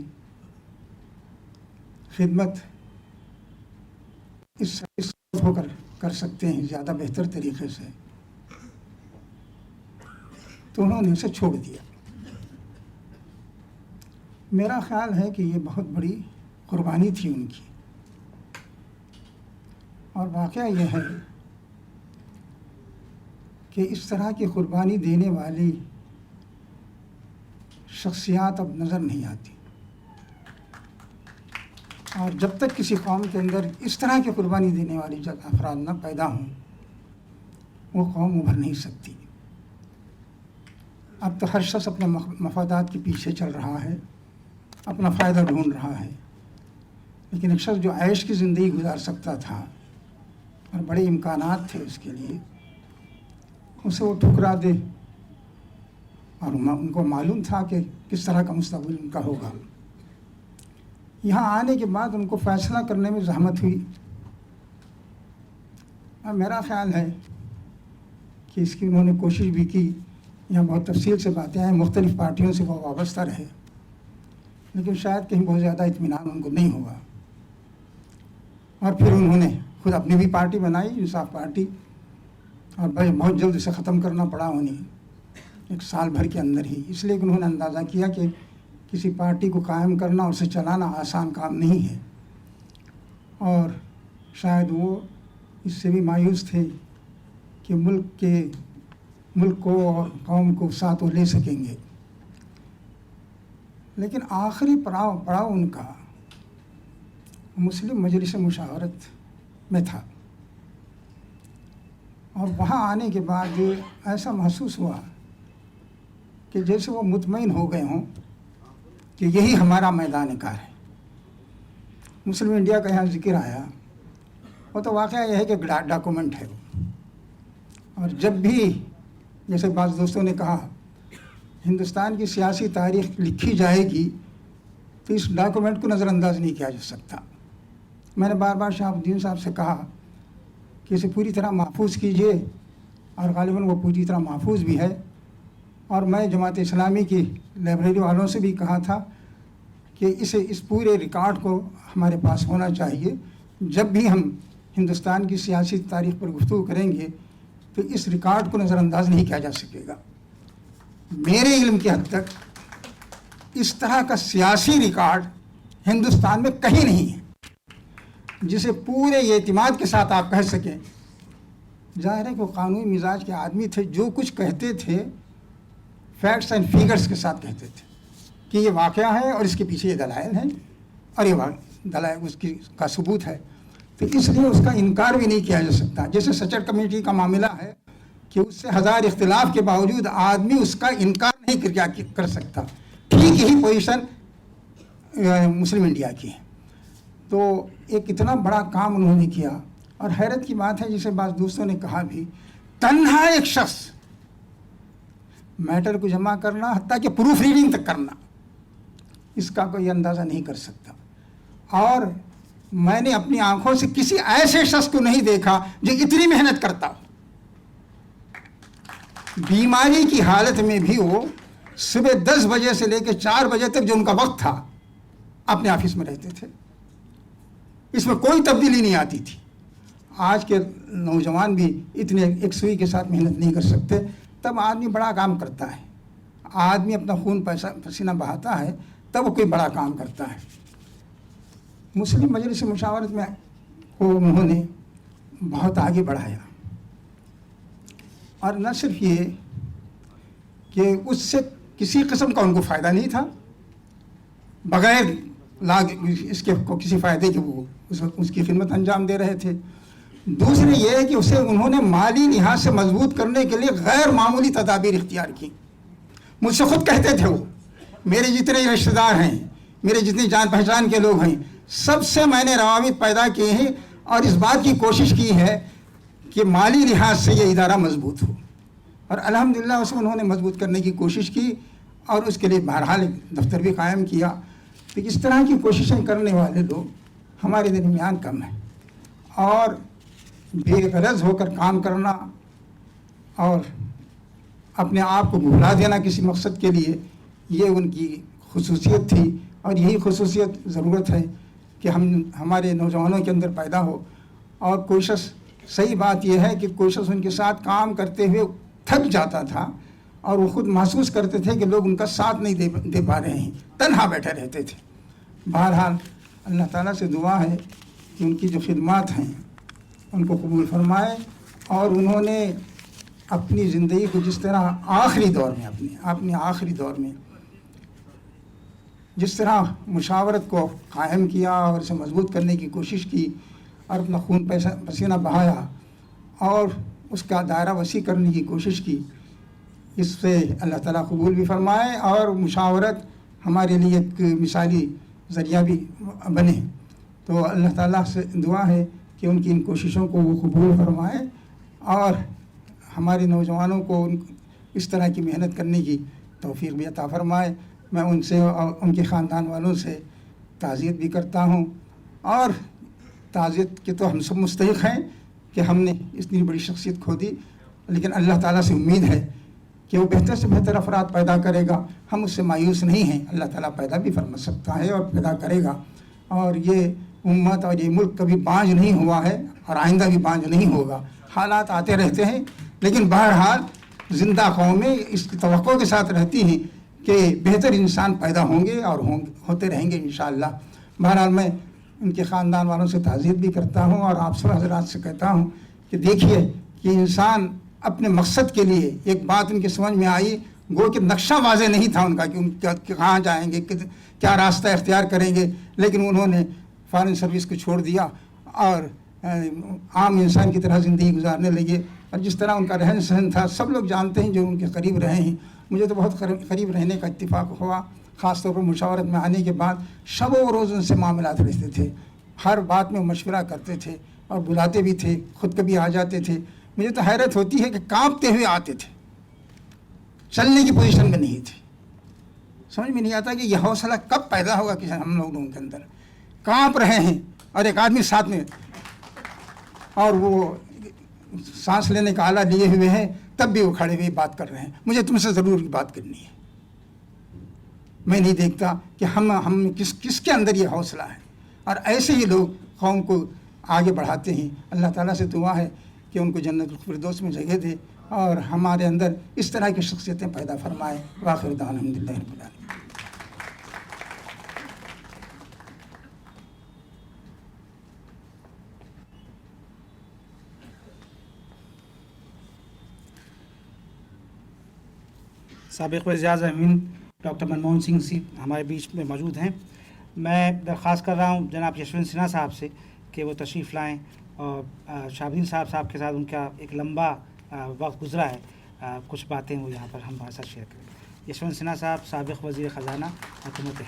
खिदमत इस होकर कर सकते हैं ज़्यादा बेहतर तरीक़े से, तो उन्होंने उसे छोड़ दिया। मेरा ख़्याल है कि ये बहुत बड़ी कुर्बानी थी उनकी, और वाक़या यह है कि इस तरह की कुर्बानी देने वाली शख्सियात अब नज़र नहीं आती। और जब तक किसी कौम के अंदर इस तरह की कुर्बानी देने वाली जब अफराद न पैदा हों, वो कौम उभर नहीं सकती। अब तो हर शख्स अपने मफादात के पीछे चल रहा है, अपना फ़ायदा ढूंढ रहा है। लेकिन एक शख्स जो ऐश की ज़िंदगी गुजार सकता था और बड़े इम्कानात थे उसके लिए, उसे वो ठुकरा दे। और उनको मालूम था कि किस तरह का मुस्तक़बिल उनका होगा। यहाँ आने के बाद उनको फ़ैसला करने में ज़हमत हुई। और मेरा ख़्याल है कि इसकी उन्होंने कोशिश भी की। यहाँ बहुत तफसील से बातें हैं, मुख्तलिफ़ पार्टियों से वो वाबस्ता रहे, लेकिन शायद कहीं बहुत ज़्यादा इत्मीनान उनको नहीं हुआ। और फिर उन्होंने खुद अपनी भी पार्टी बनाई, इंसाफ पार्टी, और बहुत जल्द इसे ख़त्म करना पड़ा उन्हें, 1 साल भर के अंदर ही। इसलिए कि उन्होंने अंदाज़ा किया कि किसी पार्टी को कायम करना और उसे चलाना आसान काम नहीं है। और शायद वो इससे भी मायूस थे कि मुल्क को और कौम को साथ वो ले सकेंगे। लेकिन आखिरी पड़ाव उनका मुस्लिम मजलिस मुशावरत में था। और वहाँ आने के बाद ऐसा महसूस हुआ कि जैसे वो मुतमईन हो गए हों कि यही हमारा मैदान कार है। मुस्लिम इंडिया का यहाँ जिक्र आया, वो तो वाक़या यह है कि डॉक्यूमेंट है वो। और जब भी, जैसे बाज़ दोस्तों ने कहा, हिंदुस्तान की सियासी तारीख़ लिखी जाएगी तो इस डॉक्यूमेंट को नज़रअंदाज नहीं किया जा सकता। मैंने बार बार शहाबुद्दीन साहब से कहा कि इसे पूरी तरह महफूज कीजिए, और ग़ालिबन वो पूरी तरह महफूज भी है। और मैं जमात इस्लामी की लाइब्रेरी वालों से भी कहा था कि इस पूरे रिकॉर्ड को हमारे पास होना चाहिए। जब भी हम हिंदुस्तान की सियासी तारीख़ पर गुफ्तगू करेंगे तो इस रिकॉर्ड को नज़रअंदाज नहीं किया जा सकेगा। मेरे इल्म की हद तक इस तरह का सियासी रिकॉर्ड हिंदुस्तान में कहीं नहीं है जिसे पूरे एतमाद के साथ आप कह सकें। ज़ाहिर है कि वो कानूनी मिजाज के आदमी थे, जो कुछ कहते थे फैक्ट्स एंड फिगर्स के साथ कहते थे कि ये वाक़या है और इसके पीछे ये दलाइल हैं और ये दलाइल उसकी का सबूत है। तो इसलिए उसका इनकार भी नहीं किया जा सकता। जैसे सचर कमेटी का मामला है कि उससे 1000 इख्तिलाफ के बावजूद आदमी उसका इनकार नहीं कर सकता। ठीक यही पोजीशन मुस्लिम इंडिया की है। तो एक इतना बड़ा काम उन्होंने किया। और हैरत की बात है, जिसे बाज़ दोस्तों ने कहा भी, तन्हा एक शख्स मैटर को जमा करना, हत्ता कि प्रूफ रीडिंग तक करना, इसका कोई अंदाज़ा नहीं कर सकता। और मैंने अपनी आंखों से किसी ऐसे शख्स को नहीं देखा जो इतनी मेहनत करता हो। बीमारी की हालत में भी वो सुबह 10 बजे से लेकर 4 बजे तक जो उनका वक्त था अपने ऑफिस में रहते थे। इसमें कोई तब्दीली नहीं आती थी। आज के नौजवान भी इतने एक सुई के साथ मेहनत नहीं कर सकते। तब आदमी बड़ा काम करता है, आदमी अपना खून पसीना बहाता है, तब वो कोई बड़ा काम करता है। मुस्लिम मजलिस मुशावरत में को उन्होंने बहुत आगे बढ़ाया। और न सिर्फ ये कि उससे किसी किस्म का उनको फ़ायदा नहीं था, बग़ैर लाग इसके को किसी फ़ायदे के वो उसकी खिदमत अंजाम दे रहे थे। दूसरे ये है कि उसे उन्होंने माली लिहाज से मजबूत करने के लिए गैर मामूली तदाबीर इख्तियार की। मुझसे खुद कहते थे वो, मेरे जितने रिश्तेदार हैं, मेरे जितने जान पहचान के लोग हैं, सबसे मैंने रवाबित पैदा किए हैं और इस बात की कोशिश की है कि माली लिहाज से ये इदारा मजबूत हो। और अल्हम्दुलिल्लाह उसे उन्होंने मजबूत करने की कोशिश की और उसके लिए बहरहाल दफ्तर भी कायम किया। तो इस तरह की कोशिशें करने वाले लोग हमारे दरमियान कम हैं। और बेगरज होकर काम करना और अपने आप को भुला देना किसी मकसद के लिए, ये उनकी खुसूसियत थी। और यही खुसूसियत ज़रूरत है कि हमारे नौजवानों के अंदर पैदा हो। और कोशिश, सही बात यह है कि कोशिश उनके साथ काम करते हुए थक जाता था और वो खुद महसूस करते थे कि लोग उनका साथ नहीं दे पा रहे हैं, तन्हा बैठे रहते थे। बहरहाल अल्लाह ताला से दुआ है कि उनकी जो खिदमात हैं उनको कबूल फरमाए। और उन्होंने अपनी ज़िंदगी को जिस तरह आखिरी दौर में अपने आखिरी दौर में जिस तरह मुशावरत को कायम किया और इसे मजबूत करने की कोशिश की और अपना खून पसीना बहाया और उसका दायरा वसी करने की कोशिश की, इससे अल्लाह ताला कबूल भी फरमाए और मुशावरत हमारे लिए एक मिसाली ज़रिया भी बने। तो अल्लाह ताला से दुआ है कि उनकी इन कोशिशों को वो कबूल फरमाए और हमारे नौजवानों को इस तरह की मेहनत करने की तौफीक भी अता फरमाए। मैं उनसे और उनके ख़ानदान वालों से ताज़ियत भी करता हूँ और ताज़ियत के तो हम सब मुस्तहिक़ हैं कि हमने इतनी बड़ी शख्सियत खो दी, लेकिन अल्लाह ताला से उम्मीद है कि वो बेहतर से बेहतर अफराद पैदा करेगा। हम उससे मायूस नहीं हैं, अल्लाह ताला पैदा भी फरमा सकता है और पैदा करेगा। और ये उम्मत और ये मुल्क कभी बांझ नहीं हुआ है और आइंदा भी बांझ नहीं होगा। हालात आते रहते हैं, लेकिन बहरहाल ज़िंदा कौमें इस तवक्को के साथ रहती हैं कि बेहतर इंसान पैदा होंगे और होते रहेंगे इंशाअल्लाह। बहरहाल मैं उनके ख़ानदान वालों से ताज़ियत भी करता हूँ और आप सब हज़रात से कहता हूँ कि देखिए कि इंसान अपने मकसद के लिए, एक बात उनके समझ में आई, गो कि नक्शा वाज़े नहीं था उनका कि कहाँ जाएंगे, क्या रास्ता इख्तियार करेंगे, लेकिन उन्होंने फ़ॉरेन सर्विस को छोड़ दिया और आम इंसान की तरह ज़िंदगी गुजारने लगे। और जिस तरह उनका रहन सहन था सब लोग जानते हैं जो उनके करीब रहे हैं। मुझे तो बहुत करीब रहने का इत्तेफाक हुआ, ख़ास तौर पर मुशावरत में आने के बाद। शब व रोज़ उनसे मामलात रहते थे, हर बात में मशवरा करते थे और बुलाते भी थे, ख़ुद कभी आ जाते थे। मुझे तो हैरत होती है कि कांपते हुए आते थे, चलने की पोजीशन में नहीं थे। समझ में नहीं आता कि यह हौसला कब पैदा होगा कि हम लोगों के अंदर। कांप रहे हैं और एक आदमी साथ में और वो सांस लेने का आला लिए हुए हैं, तब भी वो खड़े हुए बात कर रहे हैं। मुझे तुमसे ज़रूर बात करनी है। मैं नहीं देखता कि हम किसके अंदर ये हौसला है। और ऐसे ही लोग कौम को आगे बढ़ाते हैं। अल्लाह ताला से दुआ है कि उनको जन्नतुल फिरदौस में जगह दे और हमारे अंदर इस तरह की शख्सियतें पैदा फरमाए। वाखिर दाना अल्हम्दुलिल्लाहि रब्बिल आलमीन। साबिक़ वज़ीर-ए-आज़म डॉक्टर मनमोहन सिंह जी हमारे बीच में मौजूद हैं। मैं दरख्वास्त कर रहा हूँ जनाब यशवंत सिन्हा साहब से कि वो तशरीफ़ लाएँ और शाहबुद्दीन साहब के साथ उनका एक लंबा वक्त गुजरा है, कुछ बातें वो यहाँ पर हमारे साथ शेयर करें। यशवंत सिन्हा साहब, साबिक़ वज़ीर ख़ज़ाना हुकूमत है।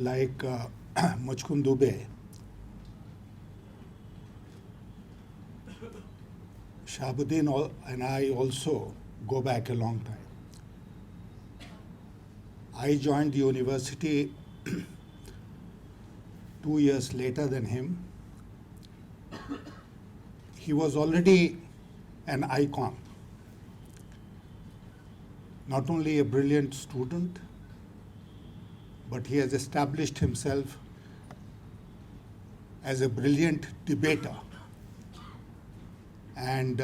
Like Muchkund Dubey, Shahabuddin and I also go back a long time. I joined the university 2 years later than him. He was already an icon, not only a brilliant student, but he has established himself as a brilliant debater. And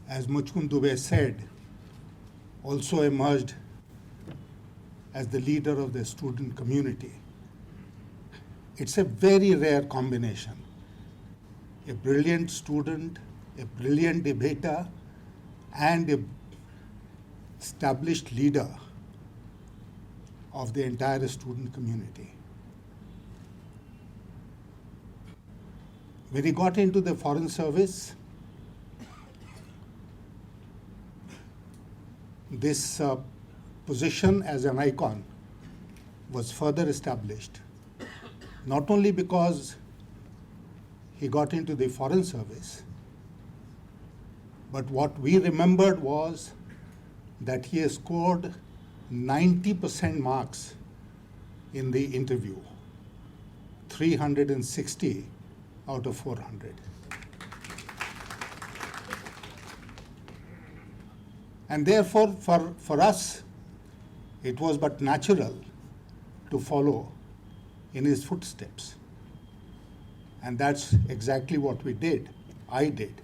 as Muchkund Dubey said, also emerged as the leader of the student community. It's a very rare combination. A brilliant student, a brilliant debater, and an established leader of the entire student community. When he got into the Foreign Service, this position as an icon was further established, not only because he got into the Foreign Service, but what we remembered was that he has scored 90% marks in the interview, 360 out of 400. And therefore, for us, it was but natural to follow in his footsteps. And that's exactly what we did. I did.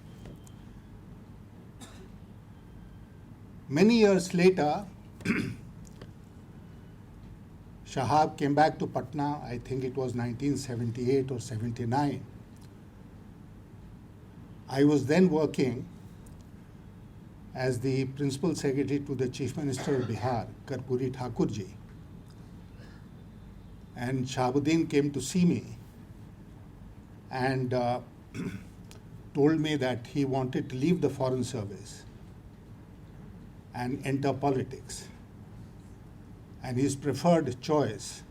Many years later, Shahab came back to Patna, I think it was 1978 or 79. I was then working as the principal secretary to the Chief Minister of Bihar, Karpuri Thakurji. And Shahabuddin came to see me and told me that he wanted to leave the Foreign Service and enter politics. And his preferred choice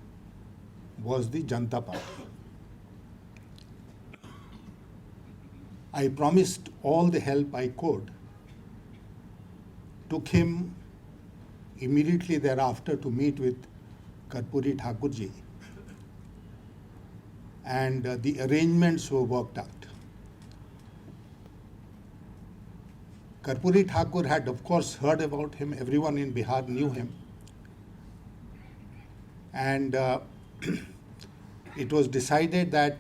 was the Janata Party. I promised all the help I could, took him immediately thereafter to meet with Karpuri Thakurji, and the arrangements were worked out. Karpuri Thakur had, of course, heard about him. Everyone in Bihar knew him. And it was decided that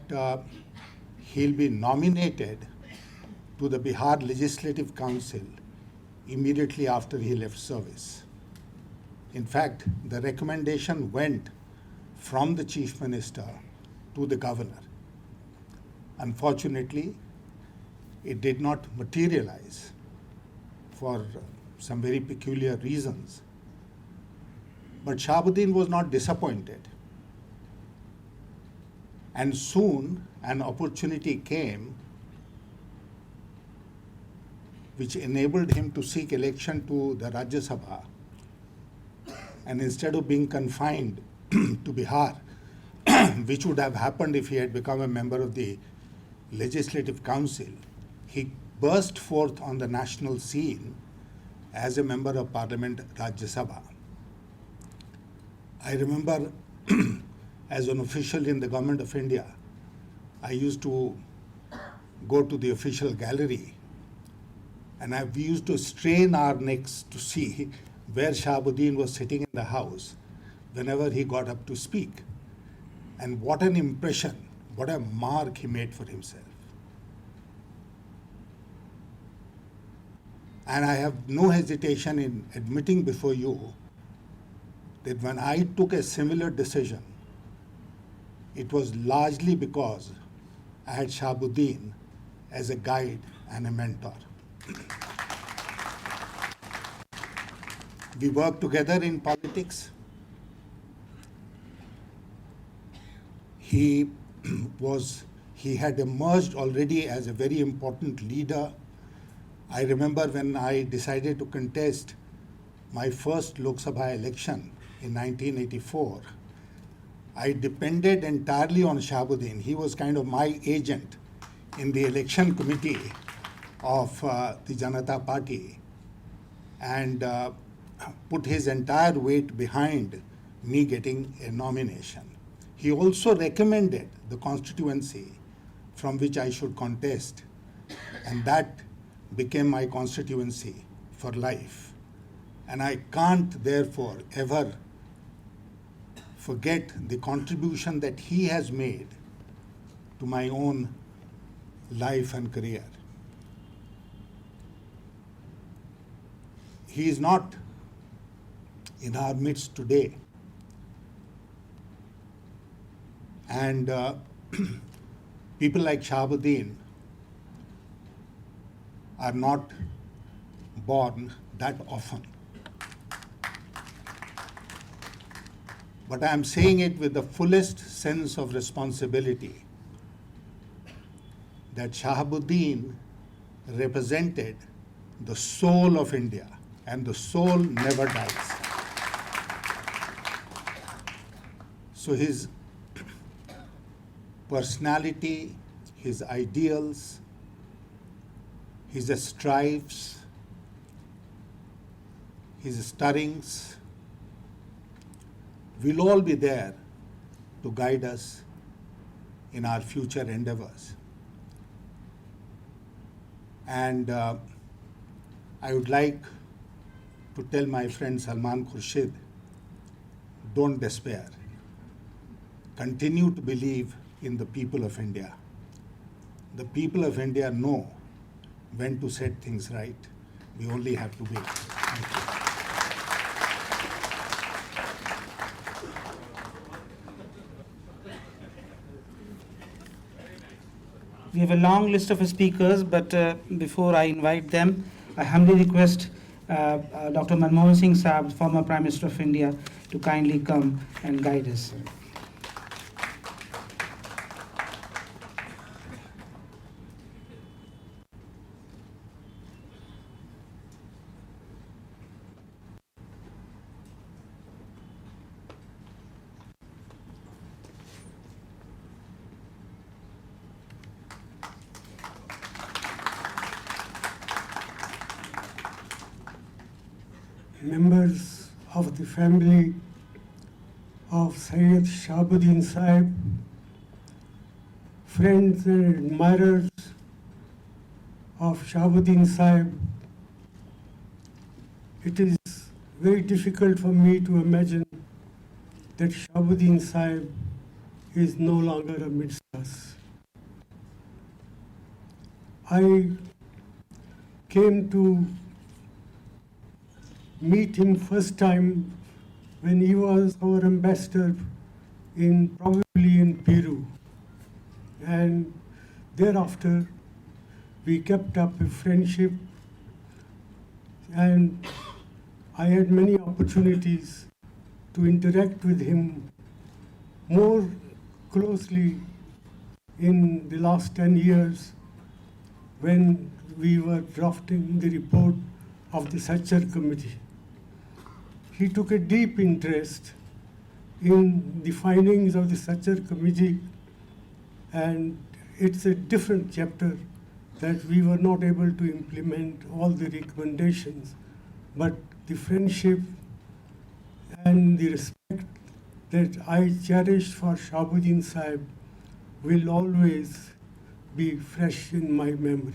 he'll be nominated to the Bihar Legislative Council immediately after he left service. In fact, the recommendation went from the Chief Minister to the Governor. Unfortunately, it did not materialize for some very peculiar reasons. But Shahabuddin was not disappointed. And soon an opportunity came which enabled him to seek election to the Rajya Sabha. And instead of being confined to Bihar, which would have happened if he had become a member of the Legislative Council, he burst forth on the national scene as a member of Parliament Rajya Sabha. I remember as an official in the Government of India, I used to go to the official gallery and we used to strain our necks to see where Shahabuddin was sitting in the house whenever he got up to speak. And what an impression, what a mark he made for himself. And I have no hesitation in admitting before you that when I took a similar decision, it was largely because I had Shahabuddin as a guide and a mentor. We worked together in politics. He had emerged already as a very important leader. I remember when I decided to contest my first Lok Sabha election in 1984, I depended entirely on Shahabuddin. He was kind of my agent in the election committee of the Janata Party, and put his entire weight behind me getting a nomination. He also recommended the constituency from which I should contest, and that became my constituency for life. And I can't therefore ever forget the contribution that he has made to my own life and career. He is not in our midst today. And people like Shahabuddin are not born that often. But I am saying it with the fullest sense of responsibility that Shahabuddin represented the soul of India, and the soul never dies. So his personality, his ideals, his strives, his stirrings will all be there to guide us in our future endeavors. And I would like to tell my friend Salman Khurshid, don't despair. Continue to believe in the people of India. The people of India know when to set things right. We only have to wait. Thank you. We have a long list of speakers, but before I invite them, I humbly request Dr. Manmohan Singh Saab, former Prime Minister of India, to kindly come and guide us. Members of the family of Sayyid Shahabuddin Sahib, friends and admirers of Shahabuddin Sahib, it is very difficult for me to imagine that Shahabuddin Sahib is no longer amidst us. I came to meet him first time when he was our ambassador probably in Peru. And thereafter, we kept up a friendship, and I had many opportunities to interact with him more closely in the last 10 years when we were drafting the report of the Sachar Committee. He took a deep interest in the findings of the Sachar Committee, and it's a different chapter that we were not able to implement all the recommendations, but the friendship and the respect that I cherish for Shahabuddin Sahib will always be fresh in my memory.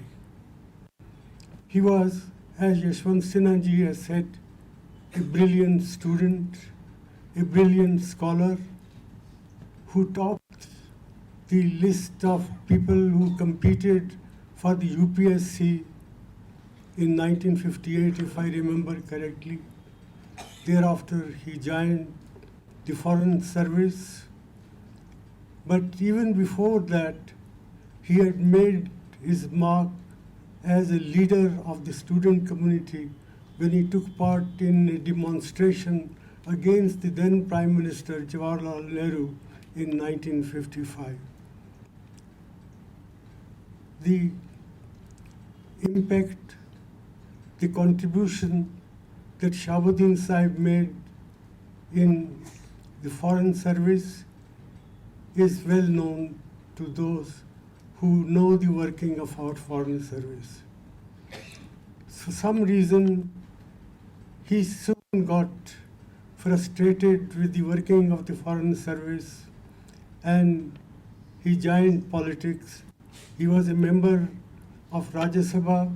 He was, as Yashwant Sinha ji has said, a brilliant student, a brilliant scholar who topped the list of people who competed for the UPSC in 1958, if I remember correctly. Thereafter, he joined the Foreign Service. But even before that, he had made his mark as a leader of the student community when he took part in a demonstration against the then Prime Minister Jawaharlal Nehru in 1955. The impact, the contribution that Shahabuddin Sahib made in the Foreign Service is well known to those who know the working of our Foreign Service. For some reason, he soon got frustrated with the working of the Foreign Service and he joined politics. He was a member of Rajya Sabha,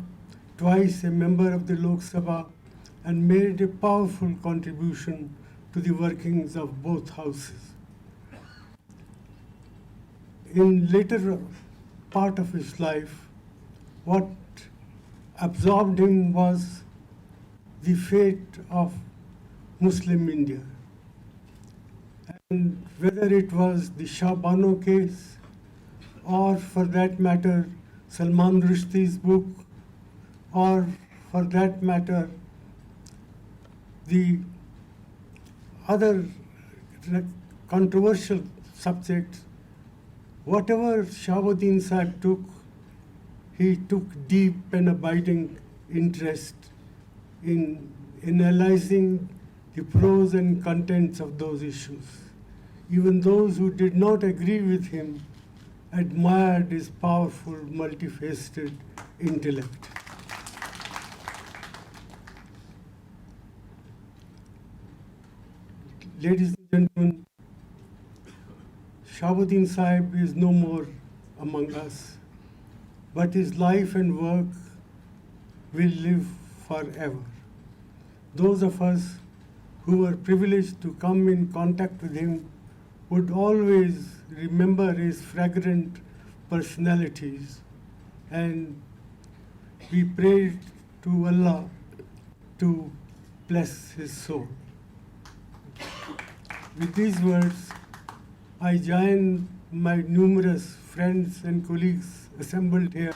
twice a member of the Lok Sabha, and made a powerful contribution to the workings of both houses. In later part of his life, what absorbed him was the fate of Muslim India. And whether it was the Shah Bano case, or for that matter, Salman Rushdie's book, or for that matter, the other controversial subjects, whatever Shahabuddin Sahib took, he took deep and abiding interest in analyzing the pros and contents of those issues. Even those who did not agree with him admired his powerful, multifaceted intellect. Ladies and gentlemen, Shahabuddin Sahib is no more among us, but his life and work will live forever. Those of us who were privileged to come in contact with him would always remember his fragrant personalities, and we prayed to Allah to bless his soul. With these words, I join my numerous friends and colleagues assembled here.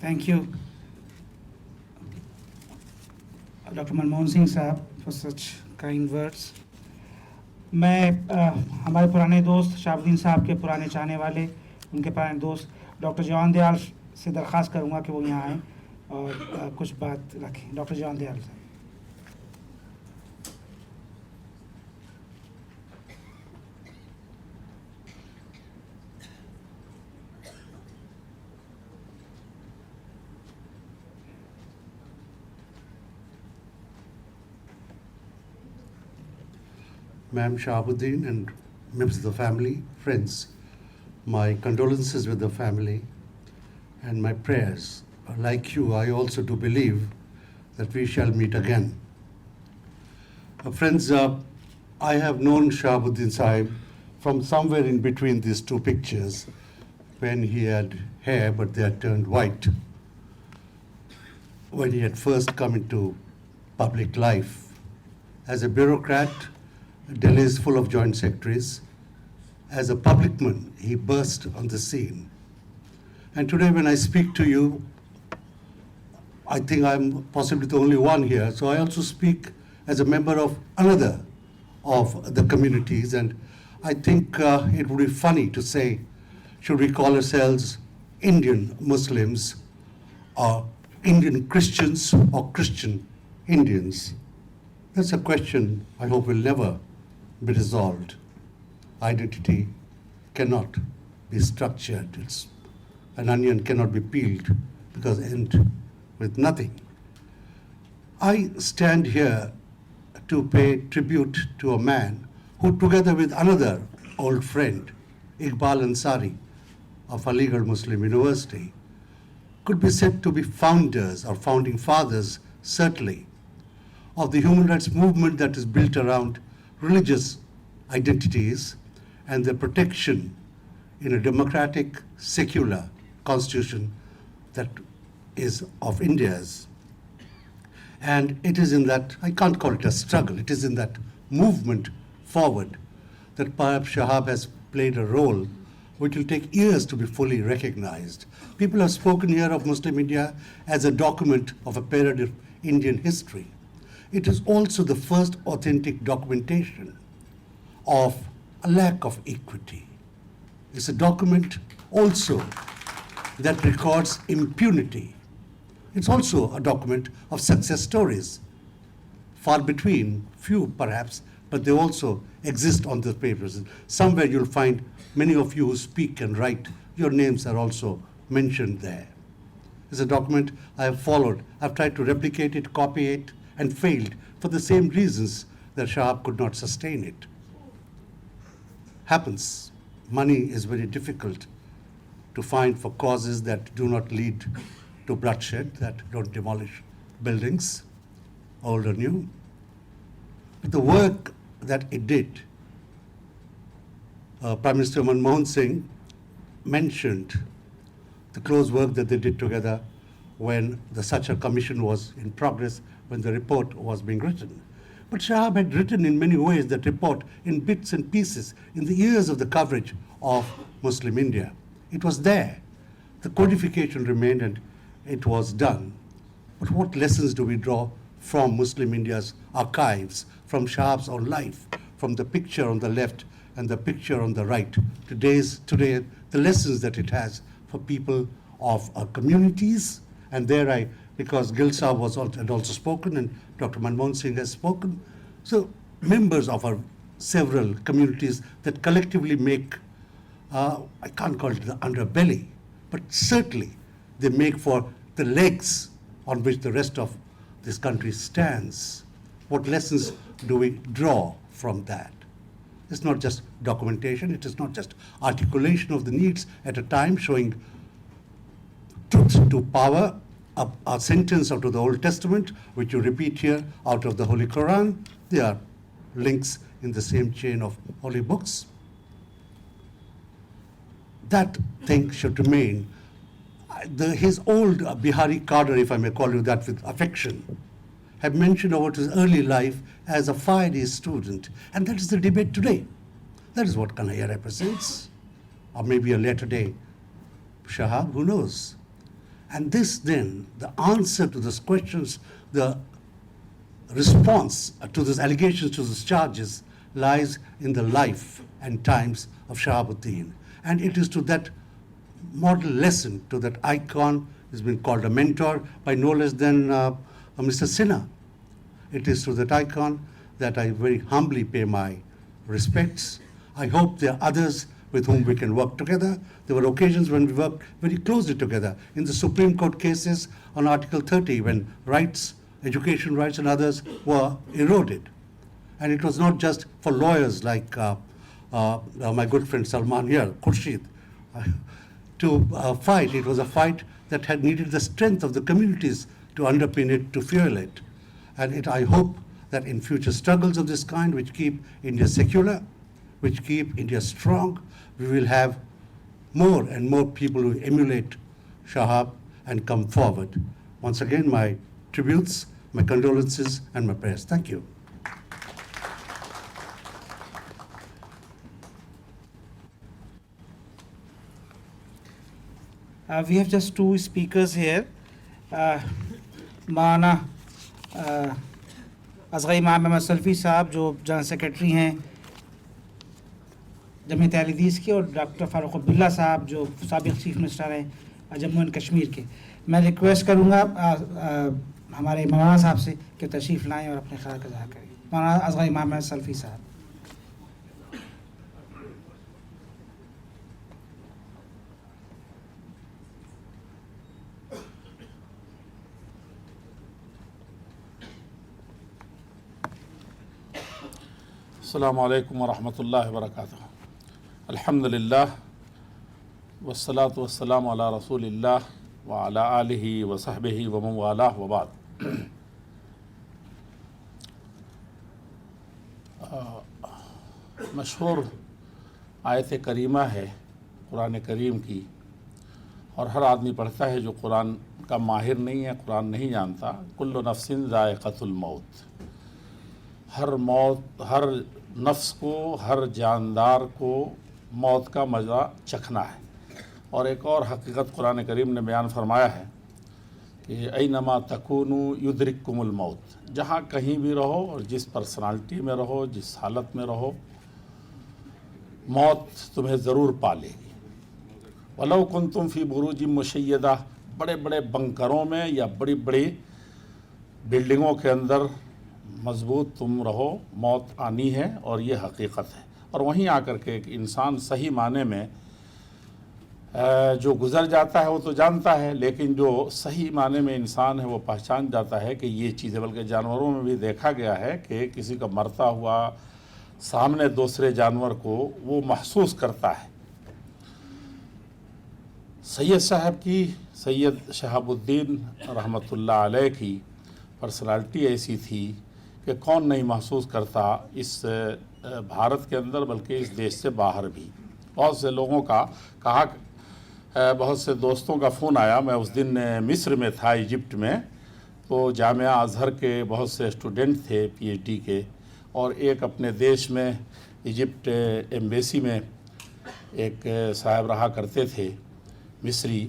Thank you, Dr. Manmohan Singh साहब for such kind words. मैं हमारे पुराने दोस्त शाहबुद्दीन साहब के पुराने चाहने वाले, उनके पुराने दोस्त डॉक्टर जवान दयाल से दरख्वास्त करूंगा कि वो यहाँ आएँ और कुछ बात रखें. डॉक्टर जवान दयाल साहब. Ma'am Shahabuddin and members of the family, friends, my condolences with the family and my prayers. Like you, I also do believe that we shall meet again. Friends, I have known Shahabuddin Sahib from somewhere in between these two pictures when he had hair but they had turned white. When he had first come into public life. As a bureaucrat, Delhi is full of joint secretaries. As a publicman, he burst on the scene. And today when I speak to you, I think I'm possibly the only one here, so I also speak as a member of another of the communities, and I think it would be funny to say, should we call ourselves Indian Muslims or Indian Christians or Christian Indians? That's a question I hope will never be resolved. Identity cannot be structured. An onion cannot be peeled because it ends with nothing. I stand here to pay tribute to a man who, together with another old friend, Iqbal Ansari of Aligarh Muslim University, could be said to be founders or founding fathers, certainly, of the human rights movement that is built around religious identities and their protection in a democratic, secular constitution that is of India's. And it is in that, I can't call it a struggle, it is in that movement forward that perhaps Shahab has played a role which will take years to be fully recognized. People have spoken here of Muslim India as a document of a period of Indian history. It is also the first authentic documentation of a lack of equity. It's a document also that records impunity. It's also a document of success stories, far between, few perhaps, but they also exist on the papers. Somewhere you'll find many of you who speak and write, your names are also mentioned there. It's a document I have followed. I've tried to replicate it, copy it, and failed for the same reasons that Shahab could not sustain it. Happens. Money is very difficult to find for causes that do not lead to bloodshed, that don't demolish buildings, old or new. But the work that it did, Prime Minister Manmohan Singh mentioned the close work that they did together when the Sachar Commission was in progress, when the report was being written. But Shahab had written in many ways that report in bits and pieces in the years of the coverage of Muslim India. It was there. The codification remained and it was done. But what lessons do we draw from Muslim India's archives, from Shahab's own life, from the picture on the left and the picture on the right. Today, the lessons that it has for people of our communities, and there because Gil Saab had also spoken and Dr. Manmohan Singh has spoken, so members of our several communities that collectively make, I can't call it the underbelly, but certainly they make for the legs on which the rest of this country stands. What lessons do we draw from that? It's not just documentation, it is not just articulation of the needs at a time showing truth to power, a sentence out of the Old Testament, which you repeat here out of the Holy Quran. They are links in the same chain of holy books. That thing should remain. His old Bihari cadre, if I may call you that with affection, have mentioned about his early life as a fiery student. And that is the debate today. That is what Kanhaiya represents. Or maybe a later day Shahab, who knows? And this then, the answer to those questions, the response to those allegations, to those charges, lies in the life and times of Shahabuddin. And it is to that model lesson, to that icon, who's been called a mentor by no less than Mr. Sinha. It is to that icon that I very humbly pay my respects. I hope there are others with whom we can work together. There were occasions when we worked very closely together in the Supreme Court cases on Article 30, when rights, education rights and others were eroded. And it was not just for lawyers like my good friend Salman here, Khurshid, to fight. It was a fight that had needed the strength of the communities to underpin it, to fuel it. And I hope that in future struggles of this kind, which keep India secular, which keep India strong, we will have more and more people who emulate Shahab and come forward. Once again, my tributes, my condolences, and my prayers. Thank you. We have just two speakers here. Maulana Asghar Imam Ahmad Salfi साहब जो general secretary हैं जमीयत अहले हदीस के, और doctor Farooq Abdullah साहब जो साबिक़ chief minister हैं जम्मू एंड कश्मीर के. मैं रिक्वेस्ट करूँगा हमारे मौलाना साहब से कि तशरीफ़ लाएँ और अपने ख्याल का इज़हार करें. मौलाना असग़र इमाम अहमद सल्फ़ी साहब. अस्सलामु अलैकुम वरहमतुल्लाहि वबरकातुहू. अल्हम्दुलिल्लाह वस्सलातु वस्सलामु अला रसूलिल्लाह व अला आलिहि व सहबिहि व मन वालाह व बाद. मशहूर आयत करीमा है कुरान करीम की, और हर आदमी पढ़ता है जो कुरान का माहिर नहीं है, कुरान नहीं जानता. कुल्लु नफ्सिन ज़ाइक़तुल मौत. हर नफ्स को, हर जानदार को मौत का मज़ा चखना है. और एक और हकीकत कुरान करीम ने बयान फरमाया है कि ऐनमा तकूनु युद्रिकुमुल मौत. जहाँ कहीं भी रहो और जिस पर्सनालिटी में रहो, जिस हालत में रहो, मौत तुम्हें ज़रूर पा लेगी. वलौ कुंतुम फ़ी बुरूजिम मुशय्यदा. बड़े बड़े बंकरों में या बड़ी बड़ी बिल्डिंगों के अंदर मजबूत तुम रहो, मौत आनी है, और ये हकीकत है. और वहीं आकर के एक इंसान सही माने में जो गुज़र जाता है वो तो जानता है, लेकिन जो सही माने में इंसान है वो पहचान जाता है कि ये चीज़ें, बल्कि जानवरों में भी देखा गया है कि किसी का मरता हुआ सामने दूसरे जानवर को वो महसूस करता है. सैयद साहब की, सैयद शहाबुद्दीन रहमतुल्लाह अलैह की पर्सनालिटी ऐसी थी कि कौन नहीं महसूस करता इस भारत के अंदर, बल्कि इस देश से बाहर भी. बहुत से लोगों का कहा, बहुत से दोस्तों का फ़ोन आया. मैं उस दिन मिस्र में था, इजिप्ट में. तो जामिया अज़हर के बहुत से स्टूडेंट थे पीएचडी के, और एक अपने देश में इजिप्ट एम्बेसी में एक साहब रहा करते थे, मिस्री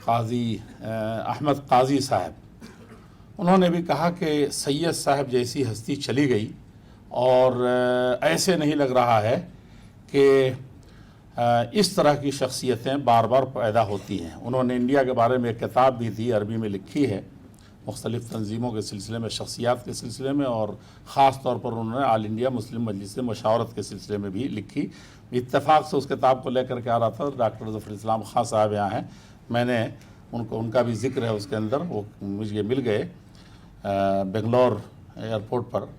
काजी अहमद काजी साहब. उन्होंने भी कहा कि सैयद साहब जैसी हस्ती चली गई और ऐसे नहीं लग रहा है कि इस तरह की शख्सियतें बार बार पैदा होती हैं। उन्होंने इंडिया के बारे में एक किताब भी थी, अरबी में लिखी है, मुख्तलिफ़ तंजीमों के सिलसिले में, शख्सियात के सिलसिले में, और ख़ास तौर पर उन्होंने ऑल इंडिया मुस्लिम मजलिस मशावरत के सिलसिले में भी लिखी। इत्तेफाक से उस किताब को लेकर के आ रहा था, डॉक्टर ज़फ़र इस्लाम खां साहब यहाँ हैं, मैंने उनका भी जिक्र है उसके अंदर, वो मुझे मिल गए बेंगलोर एयरपोर्ट पर,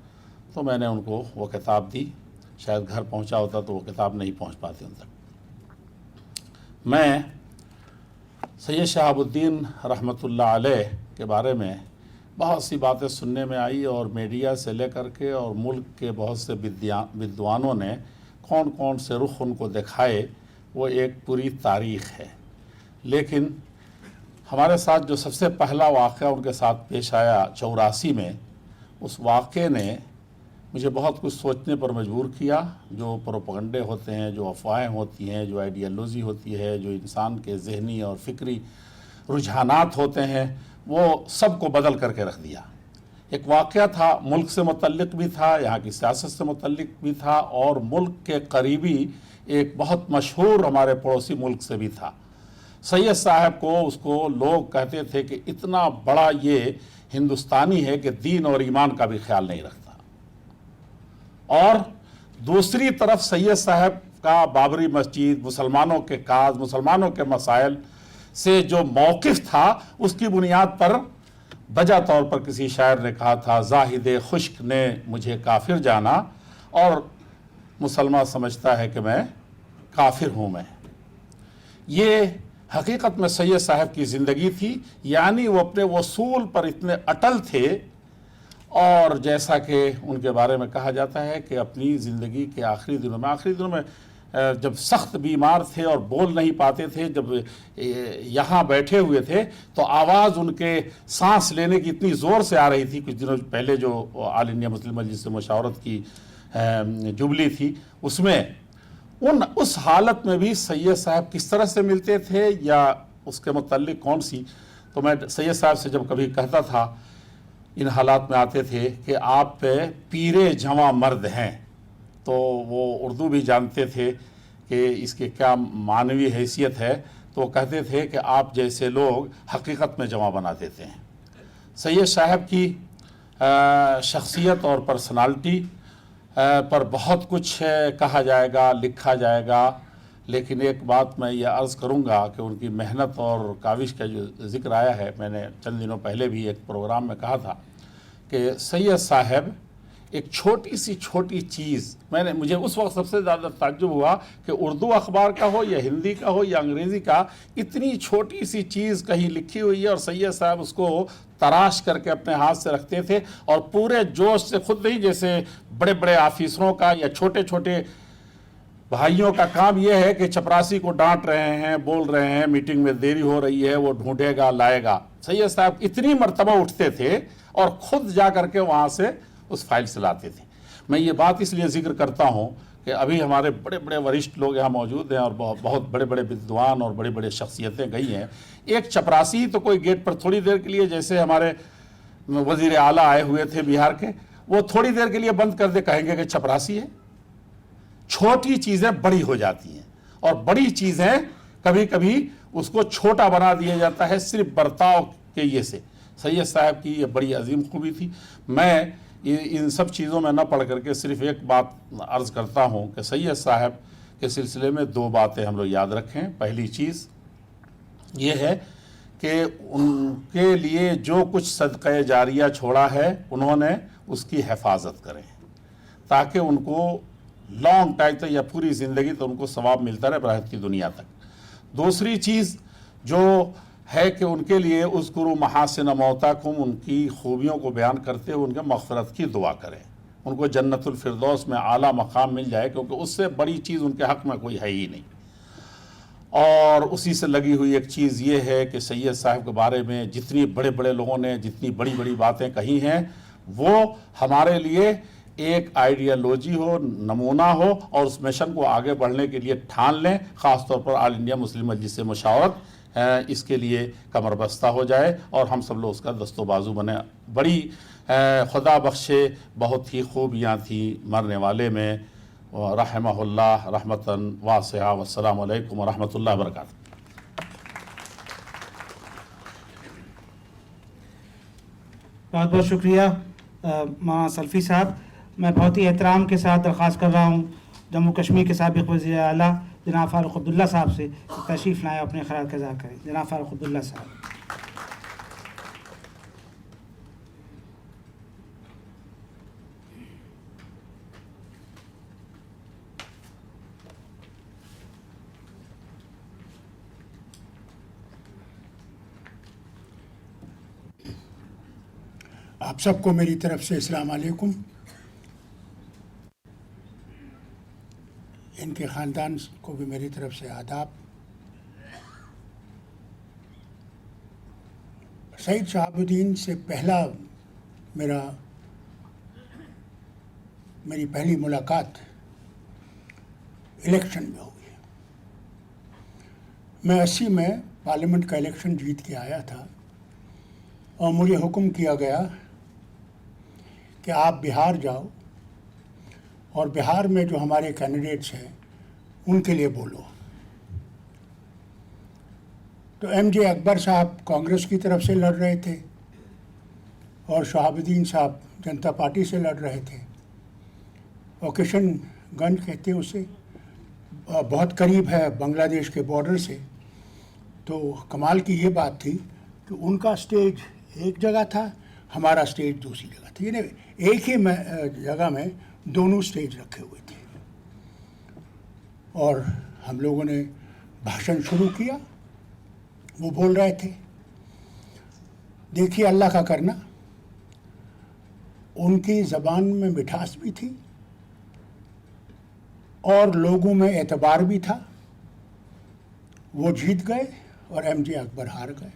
तो मैंने उनको वो किताब दी। शायद घर पहुँचा होता तो वो किताब नहीं पहुँच पाती उन तक। मैं सैयद शहाबुद्दीन रहमतुल्लाह अलैह के बारे में बहुत सी बातें सुनने में आई और मीडिया से लेकर के और मुल्क के बहुत से विद्वानों ने कौन कौन से रुख उनको दिखाए, वो एक पूरी तारीख़ है। लेकिन हमारे साथ जो सबसे पहला वाक़या उनके साथ पेश आया 84 में, उस वाक़े ने मुझे बहुत कुछ सोचने पर मजबूर किया। जो प्रोपेगेंडे होते हैं, जो अफवाहें होती हैं, जो आइडियोलॉजी होती है, जो इंसान के ज़हनी और फ़िक्री रुझानात होते हैं, वो सब को बदल करके रख दिया। एक वाक़या था, मुल्क से मुतल्लिक़ भी था, यहाँ की सियासत से मुतल्लिक़ भी था, और मुल्क के करीबी एक बहुत मशहूर हमारे पड़ोसी मुल्क से भी था। सैयद साहब को, उसको लोग कहते थे कि इतना बड़ा ये हिंदुस्तानी है कि दीन और ईमान का भी ख्याल नहीं रखता। और दूसरी तरफ सैयद साहब का बाबरी मस्जिद, मुसलमानों के काज, मुसलमानों के मसाइल से जो मौक़िफ़ था, उसकी बुनियाद पर बजा तौर पर किसी शायर ने कहा था, ज़ाहिद खुश्क ने मुझे काफिर जाना और मुसलमान समझता है कि मैं काफिर हूँ। मैं ये हकीकत में सैयद साहब की ज़िंदगी थी, यानी वो अपने वसूल पर इतने अटल थे। और जैसा कि उनके बारे में कहा जाता है कि अपनी ज़िंदगी के आखिरी दिनों में जब सख्त बीमार थे और बोल नहीं पाते थे, जब यहाँ बैठे हुए थे तो आवाज़ उनके सांस लेने की इतनी ज़ोर से आ रही थी। कुछ दिनों पहले जो ऑल इंडिया मुस्लिम मजलिस मशावरत की जुबली थी, उसमें उस हालत में भी सैयद साहब किस तरह से मिलते थे या उसके मुतल्लिक़ कौन सी, तो मैं सैयद साहब से जब कभी कहता था, इन हालात में आते थे कि आप पीरे जवां मर्द हैं, तो वो उर्दू भी जानते थे कि इसके क्या मानवी हैसियत है, तो वो कहते थे कि आप जैसे लोग हकीकत में जवां बना देते हैं। सैयद साहब की शख्सियत और पर्सनालिटी पर बहुत कुछ कहा जाएगा, लिखा जाएगा, लेकिन एक बात मैं ये अर्ज़ करूँगा कि उनकी मेहनत और काविश का जो ज़िक्र आया है, मैंने चंद दिनों पहले भी एक प्रोग्राम में कहा था कि सैयद साहब एक छोटी सी छोटी चीज़, मुझे उस वक्त सबसे ज़्यादा ताज्जुब हुआ कि उर्दू अखबार का हो या हिंदी का हो या अंग्रेज़ी का, इतनी छोटी सी चीज़ कहीं लिखी हुई है और सैयद साहब उसको तराश करके अपने हाथ से रखते थे और पूरे जोश से, खुद नहीं जैसे बड़े बड़े ऑफिसरों का या छोटे छोटे भाइयों का काम यह है कि चपरासी को डांट रहे हैं, बोल रहे हैं, मीटिंग में देरी हो रही है, वो ढूंढेगा लाएगा। सैयद साहब इतनी मर्तबा उठते थे और ख़ुद जा करके वहाँ से उस फाइल से लाते थे। मैं ये बात इसलिए जिक्र करता हूँ कि अभी हमारे बड़े बड़े वरिष्ठ लोग यहाँ मौजूद हैं और बहुत बड़े बड़े विद्वान और बड़े बड़े शख्सियतें गई हैं। एक चपरासी ही तो कोई गेट पर थोड़ी देर के लिए, जैसे हमारे वज़ीर आला आए हुए थे बिहार के, वो थोड़ी देर के लिए बंद कर दे, कहेंगे कि चपरासी है। छोटी चीज़ें बड़ी हो जाती हैं और बड़ी चीज़ें कभी कभी उसको छोटा बना दिया जाता है सिर्फ बर्ताव के ये से। सैयद साहब की ये बड़ी अजीम खूबी थी। मैं इन सब चीज़ों में न पढ़ करके सिर्फ एक बात अर्ज़ करता हूँ कि सैयद साहब के सिलसिले में दो बातें हम लोग याद रखें। पहली चीज़ ये है कि उनके लिए जो कुछ सदक़े जारिया छोड़ा है, उन्होंने उसकी हिफाजत करें ताकि उनको लॉन्ग टाइम तक या पूरी ज़िंदगी तो उनको सवाब मिलता रहे बराहत की दुनिया तक। दूसरी चीज़ जो है कि उनके लिए उज़्कुरू महासिन मौताकुम, उनकी खूबियों को बयान करते हुए उनके मग़फ़िरत की दुआ करें, उनको जन्नतुल फिरदौस में आला मकाम मिल जाए, क्योंकि उससे बड़ी चीज़ उनके हक़ में कोई है ही नहीं। और उसी से लगी हुई एक चीज़ ये है कि सैयद साहब के बारे में जितनी बड़े बड़े लोगों ने जितनी बड़ी बड़ी बातें कही हैं, वो हमारे लिए एक आइडियोलॉजी हो, नमूना हो, और उस मिशन को आगे बढ़ने के लिए ठान लें। ख़ास तौर पर ऑल इंडिया मुस्लिम मजलिस मशावरत इसके लिए कमर बस्ता हो जाए और हम सब लोग उसका दस्तो बाजू बने। बड़ी खुदा बख्शे बहुत ही खूबियाँ थी मरने वाले में। रहमहुल्लाह रहमतन वासिआ। वस्सलामु अलैकुम व रहमतुल्लाहि व बरकातहू। बहुत बहुत शुक्रिया मौलाना सल्फ़ी साहब। मैं बहुत ही एहतराम के साथ दरख्वास्त कर रहा हूँ जम्मू कश्मीर के साबिक़ वज़ीर आला जनाब फ़ारूक अब्दुल्ला साहब से तशरीफ़ लाएँ, अपने ख़याल का इज़हार करें। जनाब फ़ारूक अब्दुल्ला साहब। आप सबको मेरी तरफ से अस्सलाम वालेकुम। इनके ख़ानदान को भी मेरी तरफ से आदाब। सईद शहाबुद्दीन से मेरी पहली मुलाकात इलेक्शन में हुई। मैं 80 में पार्लियामेंट का इलेक्शन जीत के आया था और मुझे हुक्म किया गया कि आप बिहार जाओ और बिहार में जो हमारे कैंडिडेट्स हैं उनके लिए बोलो। तो MJ अकबर साहब कांग्रेस की तरफ से लड़ रहे थे और शहाबुद्दीन साहब जनता पार्टी से लड़ रहे थे और किशनगंज कहते हैं उसे, बहुत करीब है बांग्लादेश के बॉर्डर से। तो कमाल की ये बात थी कि उनका स्टेज एक जगह था, हमारा स्टेज दूसरी जगह थी। यानी एक ही जगह में दोनों स्टेज रखे हुए थे और हम लोगों ने भाषण शुरू किया। वो बोल रहे थे, देखिए अल्लाह का करना, उनकी ज़बान में मिठास भी थी और लोगों में एतबार भी था। वो जीत गए और MJ अकबर हार गए।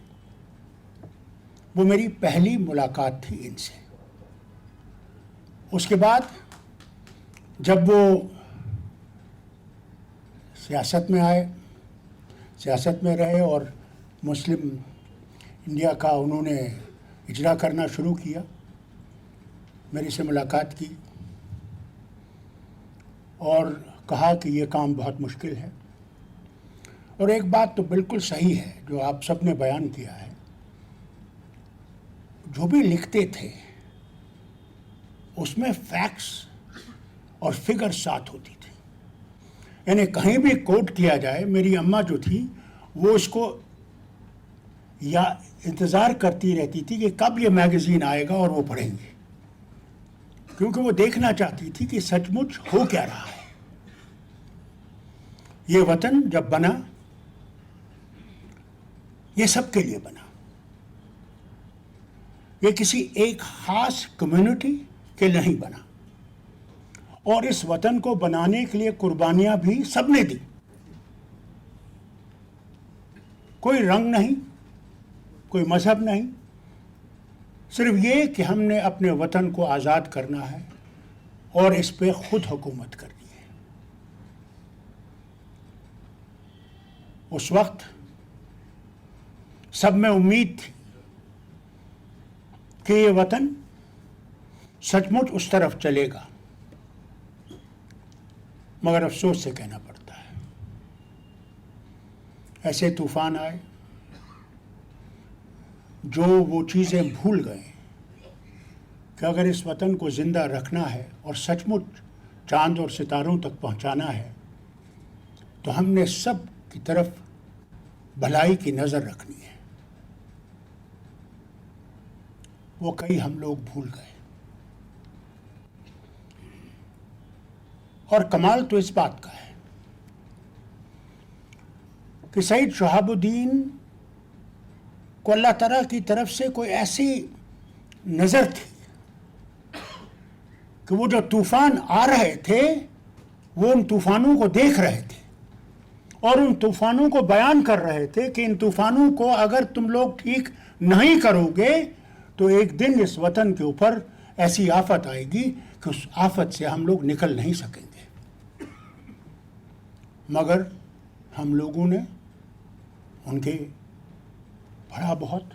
वो मेरी पहली मुलाकात थी इनसे। उसके बाद जब वो सियासत में आए, सियासत में रहे और मुस्लिम इंडिया का उन्होंने इजरा करना शुरू किया, मेरे से मुलाकात की और कहा कि ये काम बहुत मुश्किल है। और एक बात तो बिल्कुल सही है जो आप सब ने बयान किया है, जो भी लिखते थे उसमें फैक्ट्स और फिगर साथ होती थी। यानी कहीं भी कोट किया जाए, मेरी अम्मा जो थी वो उसको या इंतज़ार करती रहती थी कि कब ये मैगज़ीन आएगा और वो पढ़ेंगे, क्योंकि वो देखना चाहती थी कि सचमुच हो क्या रहा है। ये वतन जब बना, ये सबके लिए बना। ये किसी एक ख़ास कम्युनिटी के नहीं बना और इस वतन को बनाने के लिए कुर्बानियां भी सबने दी। कोई रंग नहीं, कोई मजहब नहीं, सिर्फ ये कि हमने अपने वतन को आज़ाद करना है और इस पे खुद हुकूमत करनी है। उस वक्त सब में उम्मीद थी कि ये वतन सचमुच उस तरफ चलेगा, मगर अफसोस से कहना पड़ता है ऐसे तूफान आए जो वो चीज़ें भूल गए कि अगर इस वतन को ज़िंदा रखना है और सचमुच चांद और सितारों तक पहुंचाना है तो हमने सब की तरफ भलाई की नज़र रखनी है। वो कई हम लोग भूल गए। और कमाल तो इस बात का है कि सईद शहाबुद्दीन को अल्लाह ताला की तरफ से कोई ऐसी नज़र थी कि वो जो तूफ़ान आ रहे थे वो उन तूफ़ानों को देख रहे थे और उन तूफ़ानों को बयान कर रहे थे कि इन तूफ़ानों को अगर तुम लोग ठीक नहीं करोगे तो एक दिन इस वतन के ऊपर ऐसी आफत आएगी कि उस आफत से हम लोग निकल नहीं सकेंगे। मगर हम लोगों ने उनके पढ़ा बहुत,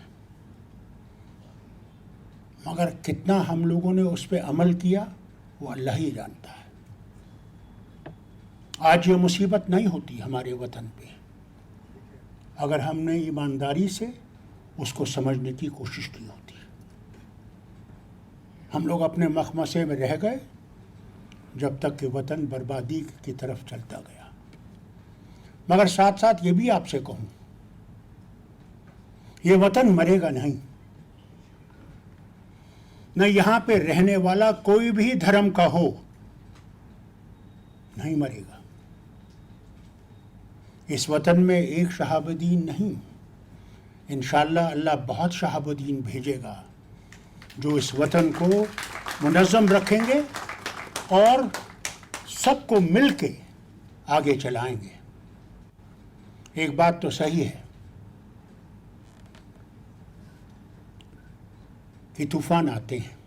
मगर कितना हम लोगों ने उस पर अमल किया वो अल्लाह ही जानता है। आज ये मुसीबत नहीं होती हमारे वतन पे अगर हमने ईमानदारी से उसको समझने की कोशिश की होती। हम लोग अपने मखमसे में रह गए जब तक कि वतन बर्बादी की तरफ चलता गया। मगर साथ साथ ये भी आपसे कहूँ, ये वतन मरेगा नहीं। न यहाँ पे रहने वाला कोई भी धर्म का हो नहीं मरेगा। इस वतन में एक शहाबुद्दीन नहीं, इंशाअल्लाह अल्लाह बहुत शहाबुद्दीन भेजेगा जो इस वतन को मुनज़्ज़म रखेंगे और सबको मिल के आगे चलाएंगे। एक बात तो सही है कि तूफ़ान आते हैं,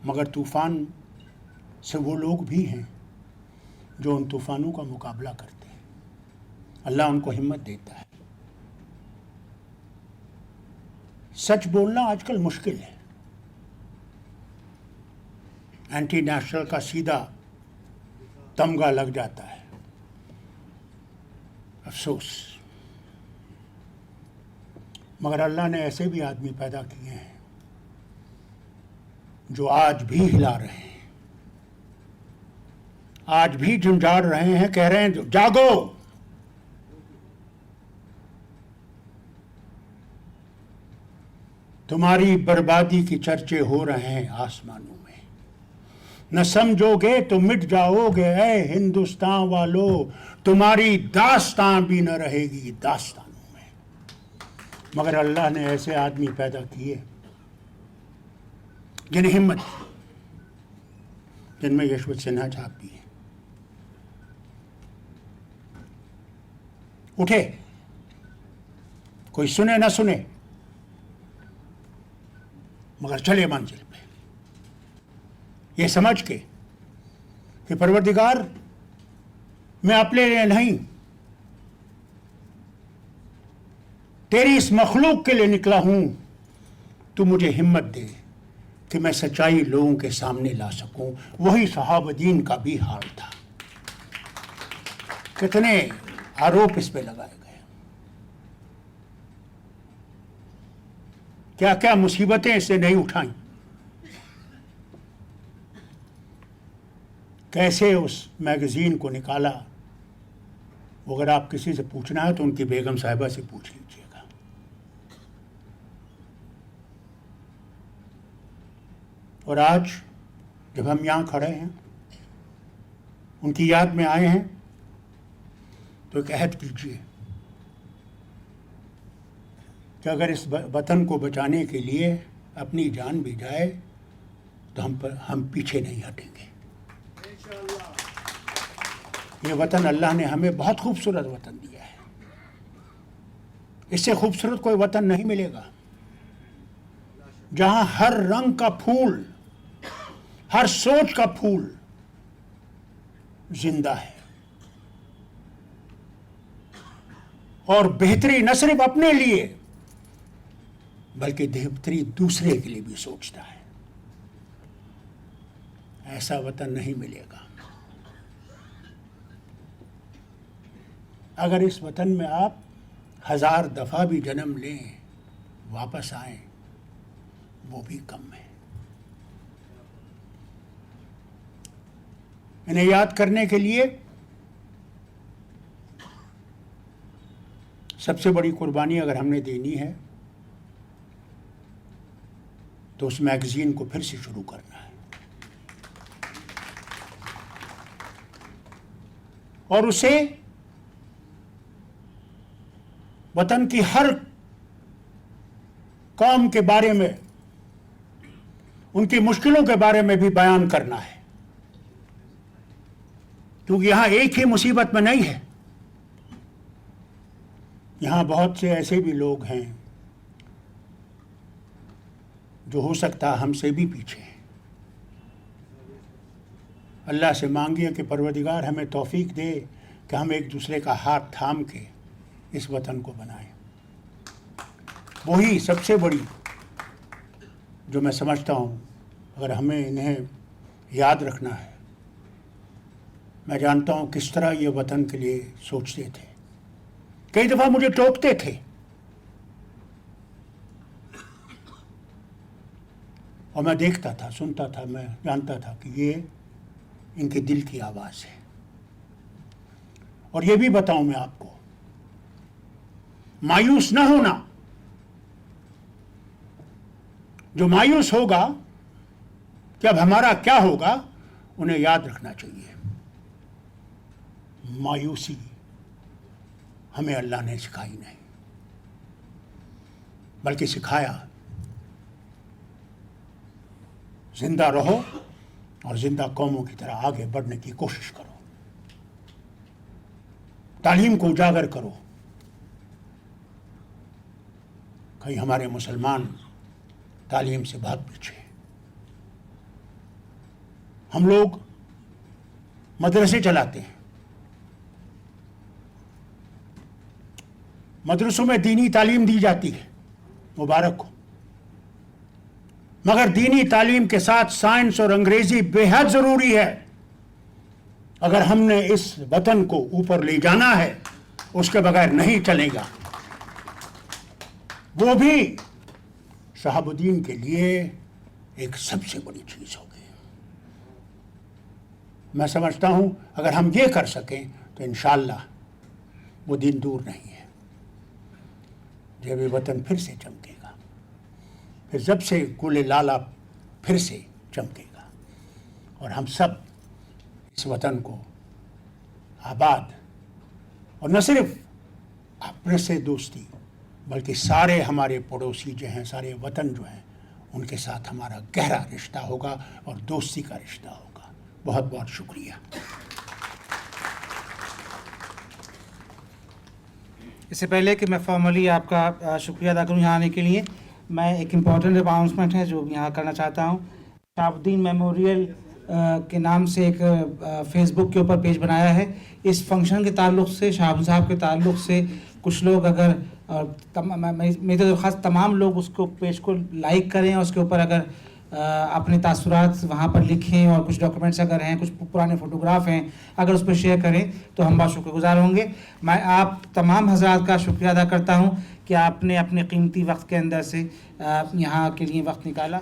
मगर तूफ़ान से वो लोग भी हैं जो उन तूफ़ानों का मुकाबला करते हैं। अल्लाह उनको हिम्मत देता है। सच बोलना आजकल मुश्किल है। एंटी नेशनल का सीधा तमगा लग जाता है। अफसोस, मगर अल्लाह ने ऐसे भी आदमी पैदा किए हैं जो आज भी हिला रहे हैं, आज भी झुंझाड़ रहे हैं, कह रहे हैं जागो। तुम्हारी बर्बादी की चर्चे हो रहे हैं आसमानों में। न समझोगे तो मिट जाओगे ऐ हिंदुस्तान वालों, तुम्हारी दास्तान भी न रहेगी दास्तानों में। मगर अल्लाह ने ऐसे आदमी पैदा किए जिन्हें हिम्मत, जिनमें यशवंत सिन्हा साहब भी है। उठे, कोई सुने ना सुने, मगर चले मंजिल पे, ये समझ के कि परवरदिगार मैं अपने लिए नहीं, तेरी इस मखलूक के लिए निकला हूं। तू मुझे हिम्मत दे कि मैं सच्चाई लोगों के सामने ला सकूं। वही सहाबुद्दीन का भी हाल था। कितने आरोप इस पे लगाए गए, क्या क्या मुसीबतें इससे नहीं उठाई, कैसे उस मैगजीन को निकाला। वो अगर आप किसी से पूछना है तो उनकी बेगम साहिबा से पूछ लीजिएगा। और आज जब हम यहाँ खड़े हैं, उनकी याद में आए हैं, तो एक अहद कीजिए कि अगर इस वतन को बचाने के लिए अपनी जान भी जाए तो हम पीछे नहीं हटेंगे। ये वतन अल्लाह ने हमें बहुत खूबसूरत वतन दिया है। इससे खूबसूरत कोई वतन नहीं मिलेगा जहां हर रंग का फूल, हर सोच का फूल जिंदा है और बेहतरी न सिर्फ अपने लिए बल्कि बेहतरी दूसरे के लिए भी सोचता है। ऐसा वतन नहीं मिलेगा। अगर इस वतन में आप 1000 दफ़ा भी जन्म लें, वापस आएं, वो भी कम है। इन्हें याद करने के लिए सबसे बड़ी कुर्बानी अगर हमने देनी है तो उस मैगजीन को फिर से शुरू करना है और उसे वतन की हर कौम के बारे में, उनकी मुश्किलों के बारे में भी बयान करना है, क्योंकि यहां एक ही मुसीबत में नहीं है। यहां बहुत से ऐसे भी लोग हैं जो हो सकता है हमसे भी पीछे हैं। अल्लाह से मांगिए कि परवरदिगार हमें तौफीक दे कि हम एक दूसरे का हाथ थाम के इस वतन को बनाएं। वही सबसे बड़ी जो मैं समझता हूँ, अगर हमें इन्हें याद रखना है। मैं जानता हूँ किस तरह ये वतन के लिए सोचते थे। कई दफ़ा मुझे टोकते थे और मैं देखता था, सुनता था, मैं जानता था कि ये इनके दिल की आवाज़ है। और ये भी बताऊं मैं आपको, मायूस ना होना। जो मायूस होगा कि अब हमारा क्या होगा, उन्हें याद रखना चाहिए, मायूसी हमें अल्लाह ने सिखाई नहीं, बल्कि सिखाया जिंदा रहो और जिंदा कौमों की तरह आगे बढ़ने की कोशिश करो, तालीम को उजागर करो। कहीं हमारे मुसलमान तालीम से भाग पीछे। हम लोग मदरसे चलाते हैं, मदरसों में दीनी तालीम दी जाती है, मुबारक हो, मगर दीनी तालीम के साथ साइंस और अंग्रेजी बेहद ज़रूरी है। अगर हमने इस वतन को ऊपर ले जाना है, उसके बगैर नहीं चलेगा। वो भी शहाबुद्दीन के लिए एक सबसे बड़ी चीज़ होगी। मैं समझता हूँ अगर हम ये कर सकें तो इंशाअल्लाह वो दिन दूर नहीं है जब ये वतन फिर से चमकेगा, फिर जब से गुल लाला फिर से चमकेगा और हम सब इस वतन को आबाद, और न सिर्फ अपने से दोस्ती, बल्कि सारे हमारे पड़ोसी जो हैं, सारे वतन जो हैं, उनके साथ हमारा गहरा रिश्ता होगा और दोस्ती का रिश्ता होगा। बहुत बहुत शुक्रिया। इससे पहले कि मैं फॉर्मली आपका शुक्रिया अदा करूं यहाँ आने के लिए, मैं एक इम्पॉर्टेंट अनाउंसमेंट है जो यहाँ करना चाहता हूँ। शहाबुद्दीन मेमोरियल के नाम से एक फेसबुक के ऊपर पेज बनाया है। इस फंक्शन के ताल्लुक़ से, शहाबुद्दीन साहब के ताल्लुक़ से कुछ लोग अगर मेरे तो ख़ास तमाम लोग उसको पेज को लाइक करें और उसके ऊपर अगर अपने तासुरात वहाँ पर लिखें और कुछ डॉक्यूमेंट्स अगर हैं, कुछ पुराने फ़ोटोग्राफ हैं, अगर उस पर शेयर करें तो हम बहुत शुक्रगुज़ार होंगे। मैं आप तमाम हज़रात का शुक्रिया अदा करता हूँ कि आपने अपने कीमती वक्त के अंदर से यहाँ के लिए वक्त निकाला।